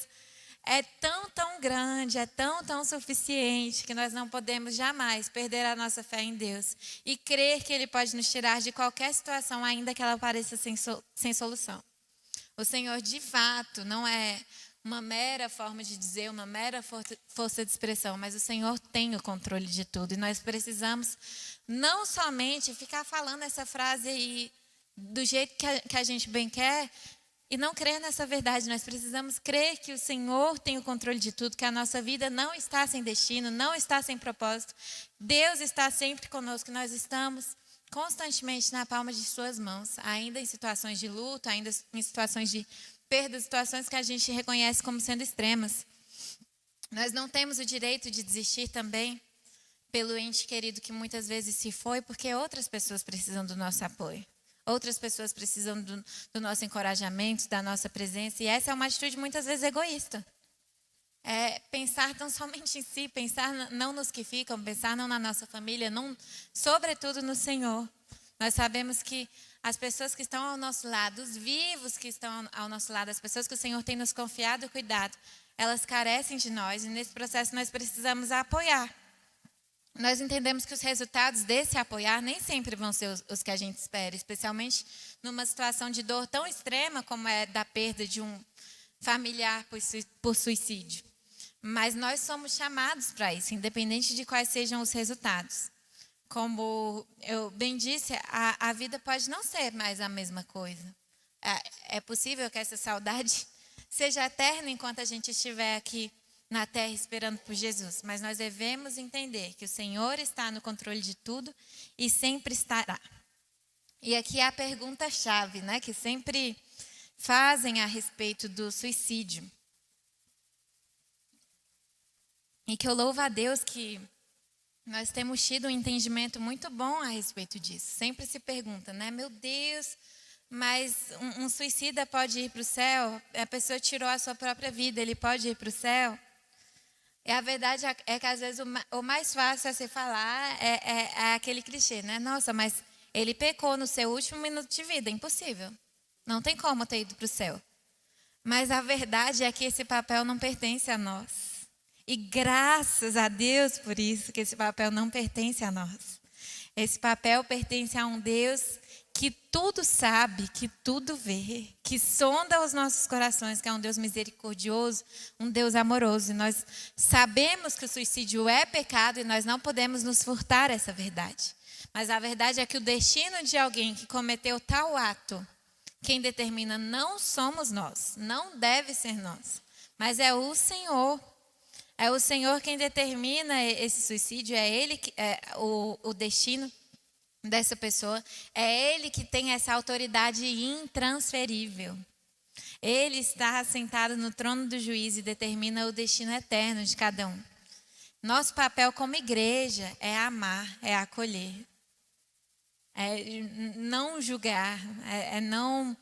é tão, tão grande, é tão, tão suficiente, que nós não podemos jamais perder a nossa fé em Deus e crer que Ele pode nos tirar de qualquer situação, ainda que ela pareça sem solução. O Senhor, de fato, não é uma mera forma de dizer, uma mera força de expressão, mas o Senhor tem o controle de tudo. E nós precisamos não somente ficar falando essa frase aí do jeito que a gente bem quer e não crer nessa verdade. Nós precisamos crer que o Senhor tem o controle de tudo, que a nossa vida não está sem destino, não está sem propósito. Deus está sempre conosco, nós estamos constantemente na palma de suas mãos, ainda em situações de luto, ainda em situações de perda, situações que a gente reconhece como sendo extremas. Nós não temos o direito de desistir também pelo ente querido que muitas vezes se foi, porque outras pessoas precisam do nosso apoio. Outras pessoas precisam do nosso encorajamento, da nossa presença, e essa é uma atitude muitas vezes egoísta. É pensar tão somente em si, pensar não nos que ficam, pensar não na nossa família, não, sobretudo no Senhor. Nós sabemos que as pessoas que estão ao nosso lado, os vivos que estão ao nosso lado, as pessoas que o Senhor tem nos confiado e cuidado, elas carecem de nós e nesse processo nós precisamos apoiar. Nós entendemos que os resultados desse apoiar nem sempre vão ser os que a gente espera, especialmente numa situação de dor tão extrema como é da perda de um familiar por suicídio. Mas nós somos chamados para isso, independente de quais sejam os resultados. Como eu bem disse, a vida pode não ser mais a mesma coisa. É possível que essa saudade seja eterna enquanto a gente estiver aqui na terra esperando por Jesus. Mas nós devemos entender que o Senhor está no controle de tudo e sempre estará. E aqui é a pergunta-chave, né, que sempre fazem a respeito do suicídio. E que eu louvo a Deus que nós temos tido um entendimento muito bom a respeito disso. Sempre se pergunta, né? Meu Deus, mas um suicida pode ir para o céu? A pessoa tirou a sua própria vida, ele pode ir para o céu? E a verdade é que às vezes o mais fácil a se falar é aquele clichê, né? Nossa, mas ele pecou no seu último minuto de vida, impossível. Não tem como ter ido para o céu. Mas a verdade é que esse papel não pertence a nós. E graças a Deus por isso, que esse papel não pertence a nós. Esse papel pertence a um Deus que tudo sabe, que tudo vê, que sonda os nossos corações, que é um Deus misericordioso, um Deus amoroso. E nós sabemos que o suicídio é pecado e nós não podemos nos furtar essa verdade. Mas a verdade é que o destino de alguém que cometeu tal ato, quem determina não somos nós, não deve ser nós, mas é o Senhor. É o Senhor quem determina esse suicídio, é Ele o destino dessa pessoa, é Ele que tem essa autoridade intransferível. Ele está sentado no trono do juízo e determina o destino eterno de cada um. Nosso papel como igreja é amar, é acolher, é não julgar, é não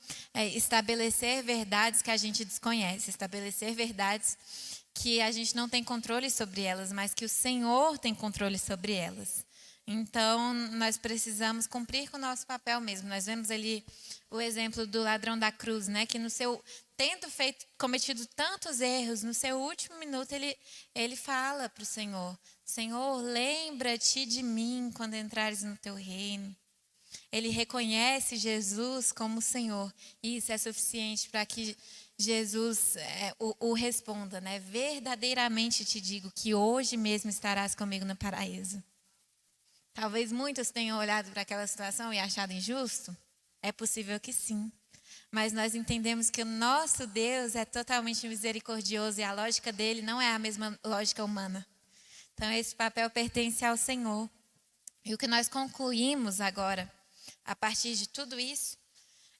estabelecer verdades que a gente desconhece, estabelecer verdades que a gente não tem controle sobre elas, mas que o Senhor tem controle sobre elas. Então, nós precisamos cumprir com o nosso papel mesmo. Nós vemos ali o exemplo do ladrão da cruz, né? Que tendo cometido tantos erros, no seu último minuto ele fala para o Senhor: Senhor, lembra-te de mim quando entrares no teu reino. Ele reconhece Jesus como Senhor. E isso é suficiente para que Jesus o responda, né? Verdadeiramente te digo que hoje mesmo estarás comigo no paraíso. Talvez muitos tenham olhado para aquela situação e achado injusto. É possível que sim. Mas nós entendemos que o nosso Deus é totalmente misericordioso e a lógica dele não é a mesma lógica humana. Então esse papel pertence ao Senhor. E o que nós concluímos agora, a partir de tudo isso,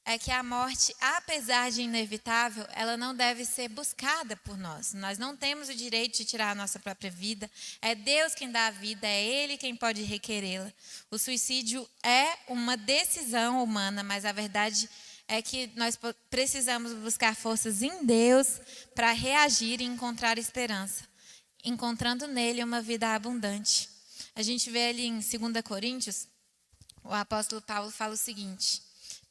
é que a morte, apesar de inevitável, ela não deve ser buscada por nós. Nós não temos o direito de tirar a nossa própria vida. É Deus quem dá a vida, é Ele quem pode requerê-la. O suicídio é uma decisão humana, mas a verdade é que nós precisamos buscar forças em Deus para reagir e encontrar esperança, encontrando nele uma vida abundante. A gente vê ali em 2 Coríntios, o apóstolo Paulo fala o seguinte: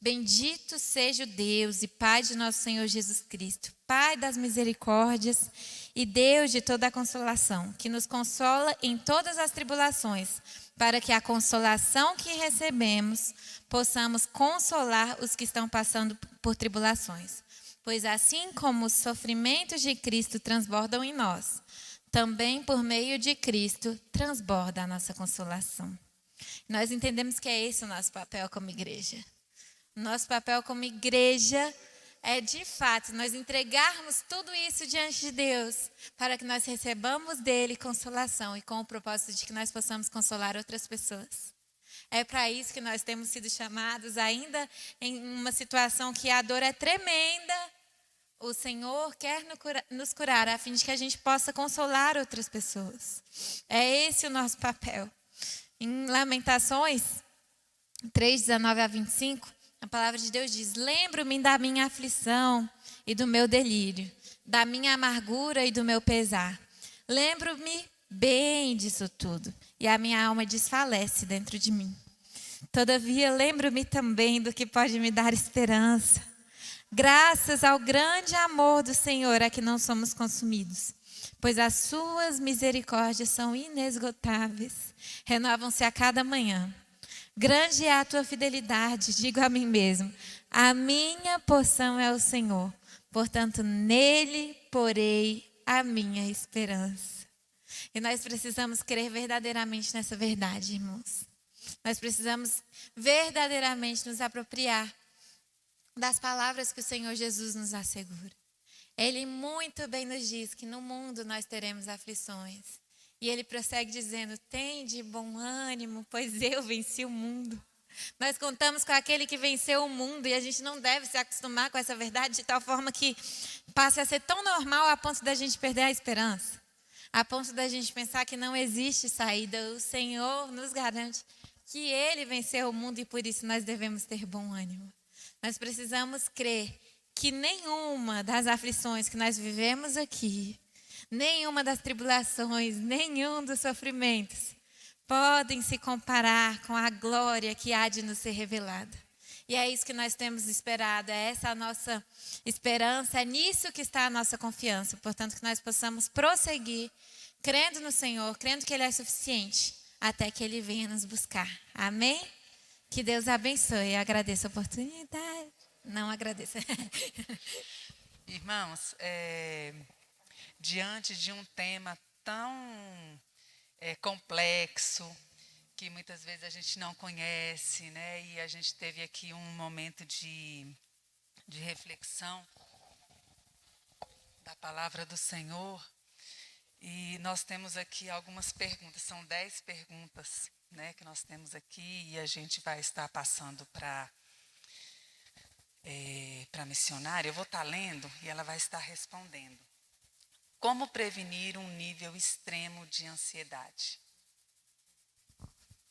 Bendito seja o Deus e Pai de nosso Senhor Jesus Cristo, Pai das misericórdias e Deus de toda a consolação, que nos consola em todas as tribulações, para que a consolação que recebemos possamos consolar os que estão passando por tribulações. Pois assim como os sofrimentos de Cristo transbordam em nós, também por meio de Cristo transborda a nossa consolação. Nós entendemos que é esse o nosso papel como igreja. Nosso papel como igreja é, de fato, nós entregarmos tudo isso diante de Deus, para que nós recebamos dele consolação e com o propósito de que nós possamos consolar outras pessoas. É para isso que nós temos sido chamados, ainda em uma situação que a dor é tremenda. O Senhor quer nos curar, a fim de que a gente possa consolar outras pessoas. É esse o nosso papel. Em Lamentações 3:19-25, a palavra de Deus diz: lembro-me da minha aflição e do meu delírio, da minha amargura e do meu pesar. Lembro-me bem disso tudo, e a minha alma desfalece dentro de mim. Todavia, lembro-me também do que pode me dar esperança. Graças ao grande amor do Senhor é que não somos consumidos, pois as suas misericórdias são inesgotáveis, renovam-se a cada manhã. Grande é a tua fidelidade, digo a mim mesmo, a minha porção é o Senhor, portanto nele porei a minha esperança. E nós precisamos crer verdadeiramente nessa verdade, irmãos. Nós precisamos verdadeiramente nos apropriar das palavras que o Senhor Jesus nos assegura. Ele muito bem nos diz que no mundo nós teremos aflições. E ele prossegue dizendo: tende bom ânimo, pois eu venci o mundo. Nós contamos com aquele que venceu o mundo e a gente não deve se acostumar com essa verdade de tal forma que passe a ser tão normal a ponto da gente perder a esperança. A ponto da gente pensar que não existe saída. O Senhor nos garante que ele venceu o mundo e por isso nós devemos ter bom ânimo. Nós precisamos crer que nenhuma das aflições que nós vivemos aqui, nenhuma das tribulações, nenhum dos sofrimentos podem se comparar com a glória que há de nos ser revelada. E é isso que nós temos esperado, é essa a nossa esperança, é nisso que está a nossa confiança. Portanto, que nós possamos prosseguir crendo no Senhor, crendo que Ele é suficiente, até que Ele venha nos buscar. Amém? Que Deus abençoe. Eu agradeço a oportunidade. Não agradeço. Irmãos, diante de um tema tão complexo, que muitas vezes a gente não conhece, né? E a gente teve aqui um momento de reflexão da palavra do Senhor. E nós temos aqui algumas perguntas, são 10 perguntas, né, que nós temos aqui, e a gente vai estar passando para a missionária. Eu vou estar lendo e ela vai estar respondendo. Como prevenir um nível extremo de ansiedade?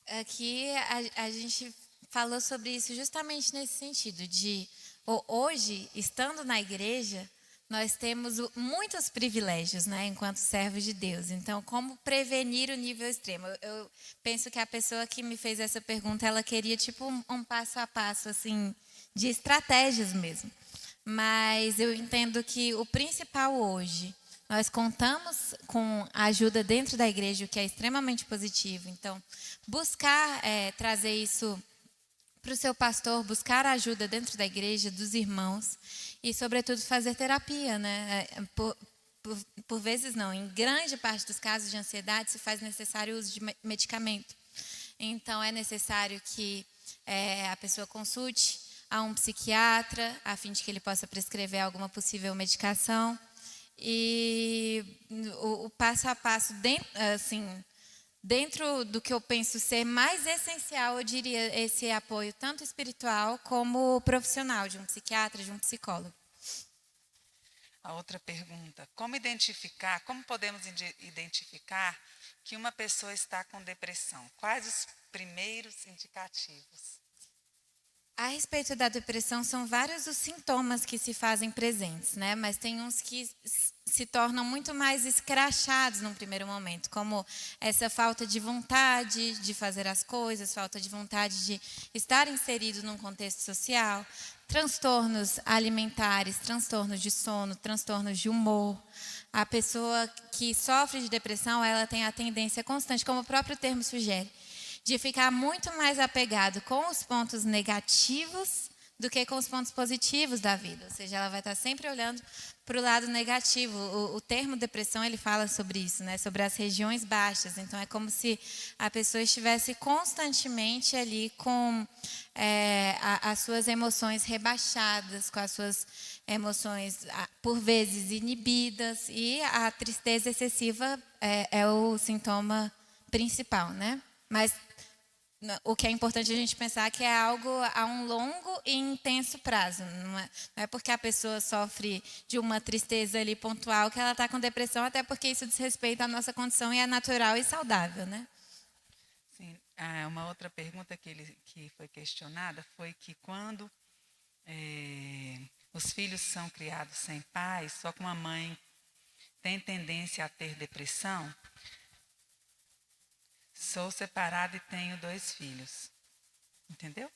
Aqui a gente falou sobre isso justamente nesse sentido, de hoje, estando na igreja, nós temos muitos privilégios, né, enquanto servos de Deus. Então, como prevenir o nível extremo? Eu penso que a pessoa que me fez essa pergunta, ela queria tipo um passo a passo, assim, de estratégias mesmo. Mas eu entendo que o principal hoje, nós contamos com a ajuda dentro da igreja, o que é extremamente positivo. Então, buscar trazer isso para o seu pastor, buscar a ajuda dentro da igreja, dos irmãos, e, sobretudo, fazer terapia, né? Por vezes não, em grande parte dos casos de ansiedade se faz necessário o uso de medicamento. Então, é necessário que a pessoa consulte a um psiquiatra, a fim de que ele possa prescrever alguma possível medicação. E o passo a passo, dentro do que eu penso ser mais essencial, eu diria esse apoio tanto espiritual como profissional, de um psiquiatra, de um psicólogo. A outra pergunta, como podemos identificar que uma pessoa está com depressão? Quais os primeiros indicativos? A respeito da depressão, são vários os sintomas que se fazem presentes, né? Mas tem uns que se tornam muito mais escrachados num primeiro momento, como essa falta de vontade de fazer as coisas, falta de vontade de estar inserido num contexto social, transtornos alimentares, transtornos de sono, transtornos de humor. A pessoa que sofre de depressão, ela tem a tendência constante, como o próprio termo sugere, de ficar muito mais apegado com os pontos negativos do que com os pontos positivos da vida. Ou seja, ela vai estar sempre olhando para o lado negativo. O termo depressão, ele fala sobre isso, né? Sobre as regiões baixas. Então, é como se a pessoa estivesse constantemente ali com as suas emoções rebaixadas, com as suas emoções, por vezes, inibidas. E a tristeza excessiva é o sintoma principal, né? Mas o que é importante a gente pensar que é algo a um longo e intenso prazo. Não é porque a pessoa sofre de uma tristeza ali pontual que ela está com depressão, até porque isso diz respeito à nossa condição e é natural e saudável, né? Sim. Uma outra pergunta que foi questionada foi que quando os filhos são criados sem pai, só com a mãe tem tendência a ter depressão. Sou separada e tenho 2 filhos. Entendeu?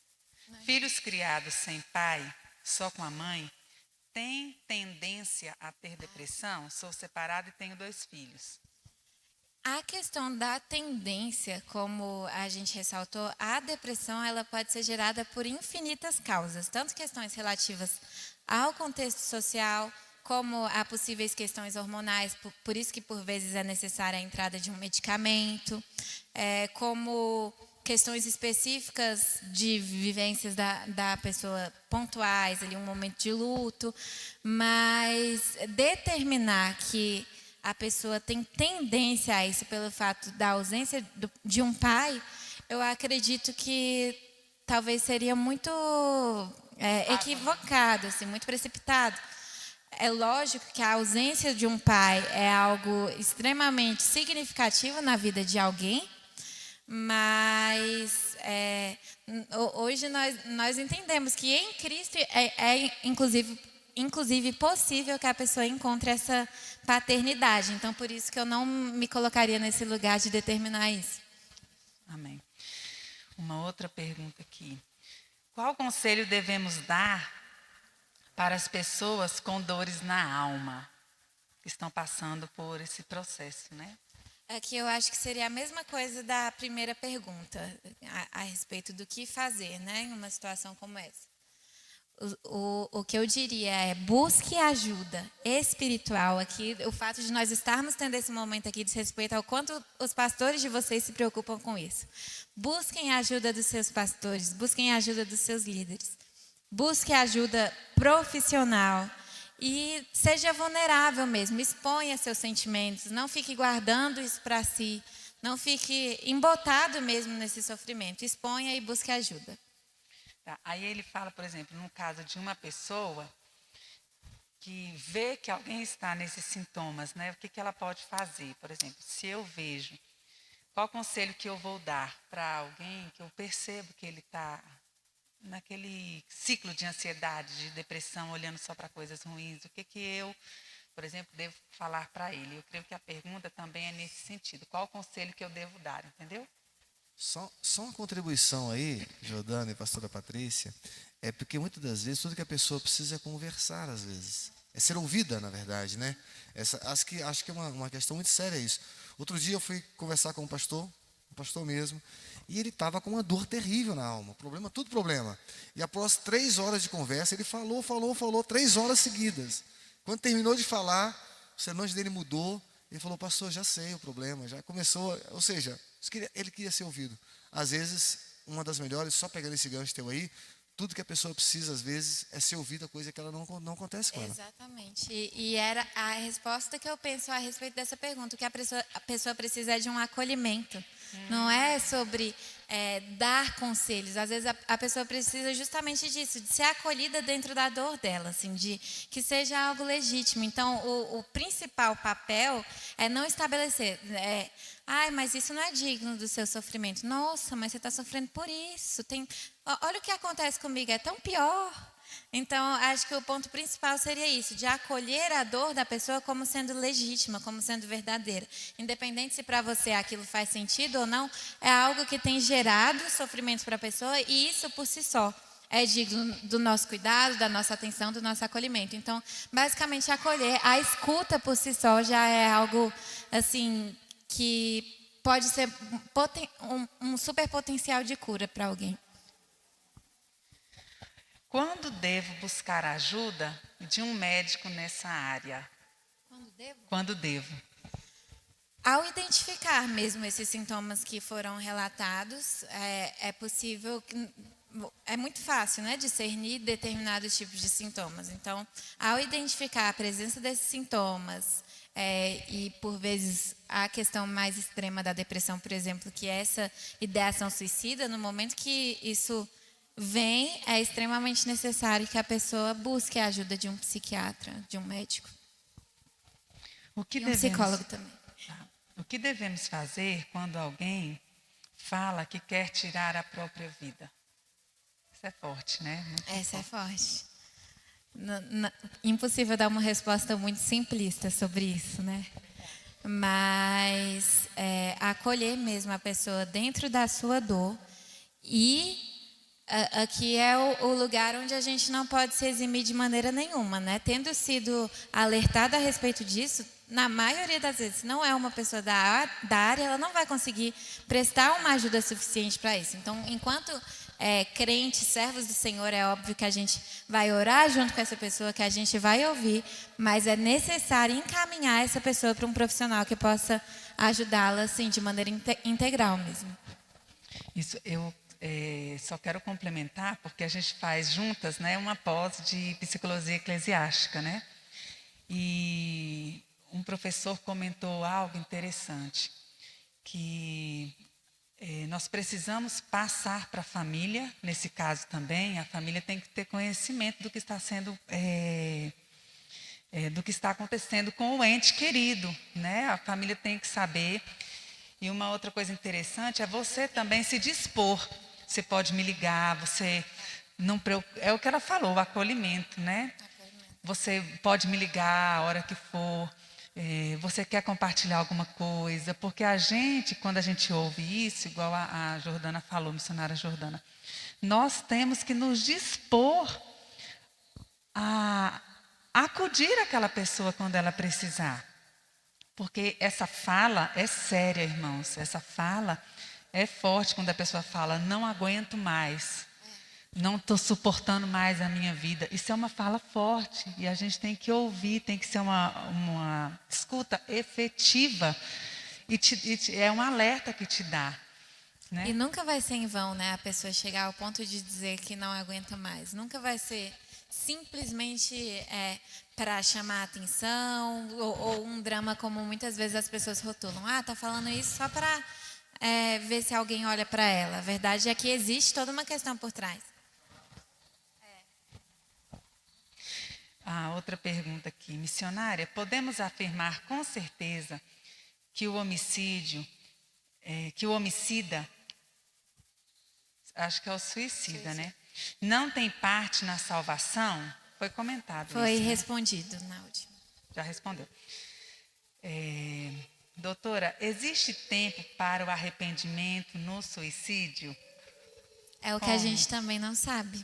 Filhos criados sem pai, só com a mãe, têm tendência a ter depressão. Sou separada e tenho 2 filhos. A questão da tendência, como a gente ressaltou, a depressão ela pode ser gerada por infinitas causas, tanto questões relativas ao contexto social, como a possíveis questões hormonais, por isso que por vezes é necessária a entrada de um medicamento, como questões específicas de vivências da pessoa pontuais, ali um momento de luto, mas determinar que a pessoa tem tendência a isso pelo fato da ausência de um pai, eu acredito que talvez seria muito equivocado, assim, muito precipitado. É lógico que a ausência de um pai é algo extremamente significativo na vida de alguém, mas hoje nós entendemos que em Cristo inclusive possível que a pessoa encontre essa paternidade. Então, por isso que eu não me colocaria nesse lugar de determinar isso. Amém. Uma outra pergunta aqui. Qual conselho devemos dar para as pessoas com dores na alma, que estão passando por esse processo, né? Aqui eu acho que seria a mesma coisa da primeira pergunta, a respeito do que fazer, né, em uma situação como essa. O que eu diria é, busque ajuda espiritual aqui. O fato de nós estarmos tendo esse momento aqui diz respeito ao quanto os pastores de vocês se preocupam com isso. Busquem a ajuda dos seus pastores, busquem a ajuda dos seus líderes. Busque ajuda profissional e seja vulnerável mesmo, exponha seus sentimentos, não fique guardando isso para si, não fique embotado mesmo nesse sofrimento, exponha e busque ajuda. Tá. Aí ele fala, por exemplo, no caso de uma pessoa que vê que alguém está nesses sintomas, né? O que ela pode fazer? Por exemplo, se eu vejo, qual conselho que eu vou dar para alguém que eu percebo que ele está naquele ciclo de ansiedade, de depressão, olhando só para coisas ruins? O que eu, por exemplo, devo falar para ele? Eu creio que a pergunta também é nesse sentido. Qual o conselho que eu devo dar, entendeu? Só uma contribuição aí, Jordana e pastora Patrícia, é porque muitas das vezes tudo que a pessoa precisa é conversar, às vezes. É ser ouvida, na verdade, né? Acho que é uma questão muito séria isso. Outro dia eu fui conversar com um pastor mesmo, e ele estava com uma dor terrível na alma, tudo problema. E após 3 horas de conversa, ele falou 3 horas seguidas. Quando terminou de falar, o semblante dele mudou, ele falou, pastor, já sei o problema, já começou, ou seja, ele queria ser ouvido. Às vezes, uma das melhores, só pegando esse gancho teu aí, tudo que a pessoa precisa, às vezes, é ser ouvida, coisa que ela não acontece com ela. Exatamente. E era a resposta que eu penso a respeito dessa pergunta, que a pessoa precisa é de um acolhimento. Não é sobre dar conselhos. Às vezes a pessoa precisa justamente disso, de ser acolhida dentro da dor dela, assim, de que seja algo legítimo. Então, o principal papel é não estabelecer... Ai, mas isso não é digno do seu sofrimento. Nossa, mas você está sofrendo por isso. Olha o que acontece comigo, é tão pior. Então, acho que o ponto principal seria isso, de acolher a dor da pessoa como sendo legítima, como sendo verdadeira. Independente se para você aquilo faz sentido ou não, é algo que tem gerado sofrimento para a pessoa e isso por si só é digno do nosso cuidado, da nossa atenção, do nosso acolhimento. Então, basicamente, acolher, a escuta por si só já é algo, assim, que pode ser um super potencial de cura para alguém. Quando devo buscar ajuda de um médico nessa área? Quando devo? Ao identificar mesmo esses sintomas que foram relatados, é possível, é muito fácil, né, discernir determinados tipos de sintomas. Então, ao identificar a presença desses sintomas, e por vezes a questão mais extrema da depressão, por exemplo, que é essa ideação suicida, no momento que isso vem, é extremamente necessário que a pessoa busque a ajuda de um psiquiatra, de um médico. E um psicólogo também. O que devemos fazer quando alguém fala que quer tirar a própria vida? Isso é forte, né? Essa é forte. Impossível dar uma resposta muito simplista sobre isso, né? Mas acolher mesmo a pessoa dentro da sua dor e aqui é o lugar onde a gente não pode se eximir de maneira nenhuma, né? Tendo sido alertada a respeito disso, na maioria das vezes, se não é uma pessoa da área, ela não vai conseguir prestar uma ajuda suficiente para isso. Então, enquanto crentes, servos do Senhor, é óbvio que a gente vai orar junto com essa pessoa, que a gente vai ouvir, mas é necessário encaminhar essa pessoa para um profissional que possa ajudá-la, assim, de maneira integral mesmo. Isso, eu só quero complementar, porque a gente faz juntas, né, uma pós de psicologia eclesiástica, né? E um professor comentou algo interessante, que nós precisamos passar para a família, nesse caso também, a família tem que ter conhecimento do que está sendo, do que está acontecendo com o ente querido, né? A família tem que saber. E uma outra coisa interessante é você também se dispor. Você pode me ligar, você não é o que ela falou, o acolhimento, né? Você pode me ligar a hora que for. Você quer compartilhar alguma coisa? Porque a gente, quando a gente ouve isso, igual a Jordana falou, missionária Jordana, nós temos que nos dispor a acudir aquela pessoa quando ela precisar. Porque essa fala é séria, irmãos. Essa fala é forte quando a pessoa fala, não aguento mais, não estou suportando mais a minha vida. Isso é uma fala forte e a gente tem que ouvir, tem que ser uma escuta efetiva e é um alerta que te dá. Né? E nunca vai ser em vão, né, a pessoa chegar ao ponto de dizer que não aguenta mais. Nunca vai ser simplesmente para chamar a atenção ou um drama como muitas vezes as pessoas rotulam. Ah, tá falando isso só para ver se alguém olha para ela. A verdade é que existe toda uma questão por trás. A outra pergunta aqui, missionária, podemos afirmar com certeza que o homicida, acho que é o suicida, né? Não tem parte na salvação? Foi comentado Foi isso, né? respondido na última. Já respondeu. Doutora, existe tempo para o arrependimento no suicídio? É o que a gente também não sabe.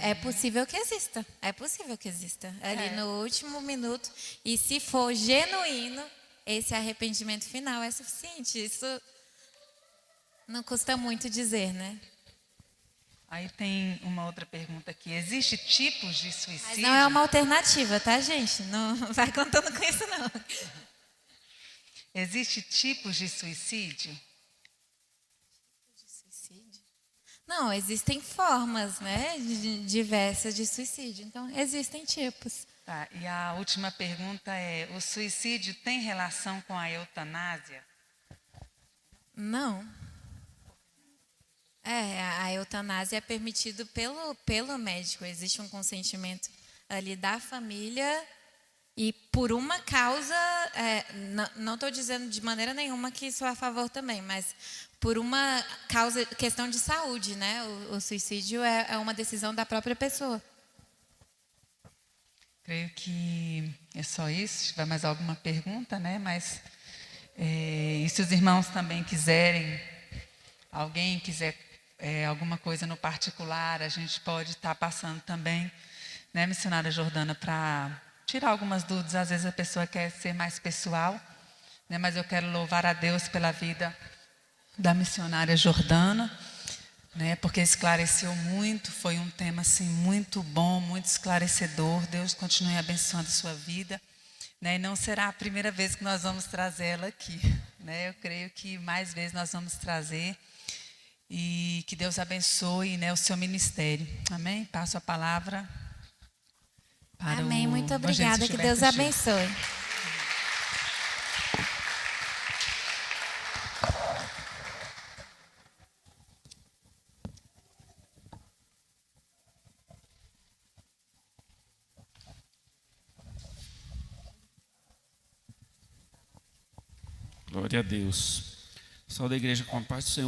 É possível que exista. É possível que exista. Ali no último minuto. E se for genuíno, esse arrependimento final é suficiente. Isso não custa muito dizer, né? Aí tem uma outra pergunta aqui. Existe tipos de suicídio? Mas não é uma alternativa, tá, gente? Não vai contando com isso, não. Existe tipos de suicídio? Não, existem formas, né, diversas de suicídio. Então, existem tipos. Tá, e a última pergunta é: o suicídio tem relação com a eutanásia? Não. A eutanásia é permitido pelo médico. Existe um consentimento ali da família e por uma causa, não estou dizendo de maneira nenhuma que sou a favor também, mas por uma questão de saúde, né? O suicídio é uma decisão da própria pessoa. Creio que é só isso. Se tiver mais alguma pergunta, né? Mas e se os irmãos também quiserem, alguém quiser alguma coisa no particular, a gente pode estar passando também, né, missionária Jordana, para tirar algumas dúvidas. Às vezes a pessoa quer ser mais pessoal, né? Mas eu quero louvar a Deus pela vida da missionária Jordana, né? Porque esclareceu muito. Foi um tema assim muito bom, muito esclarecedor. Deus continue abençoando a sua vida, né? E não será a primeira vez que nós vamos trazê-la aqui, né? Eu creio que mais vezes nós vamos trazer, e que Deus abençoe, né, o seu ministério. Amém? Passo a palavra para Amém. o Muito evangelista obrigada. Que Gilberto Deus Gil. abençoe. Glória a Deus. Pessoal da igreja, com a paz do Senhor.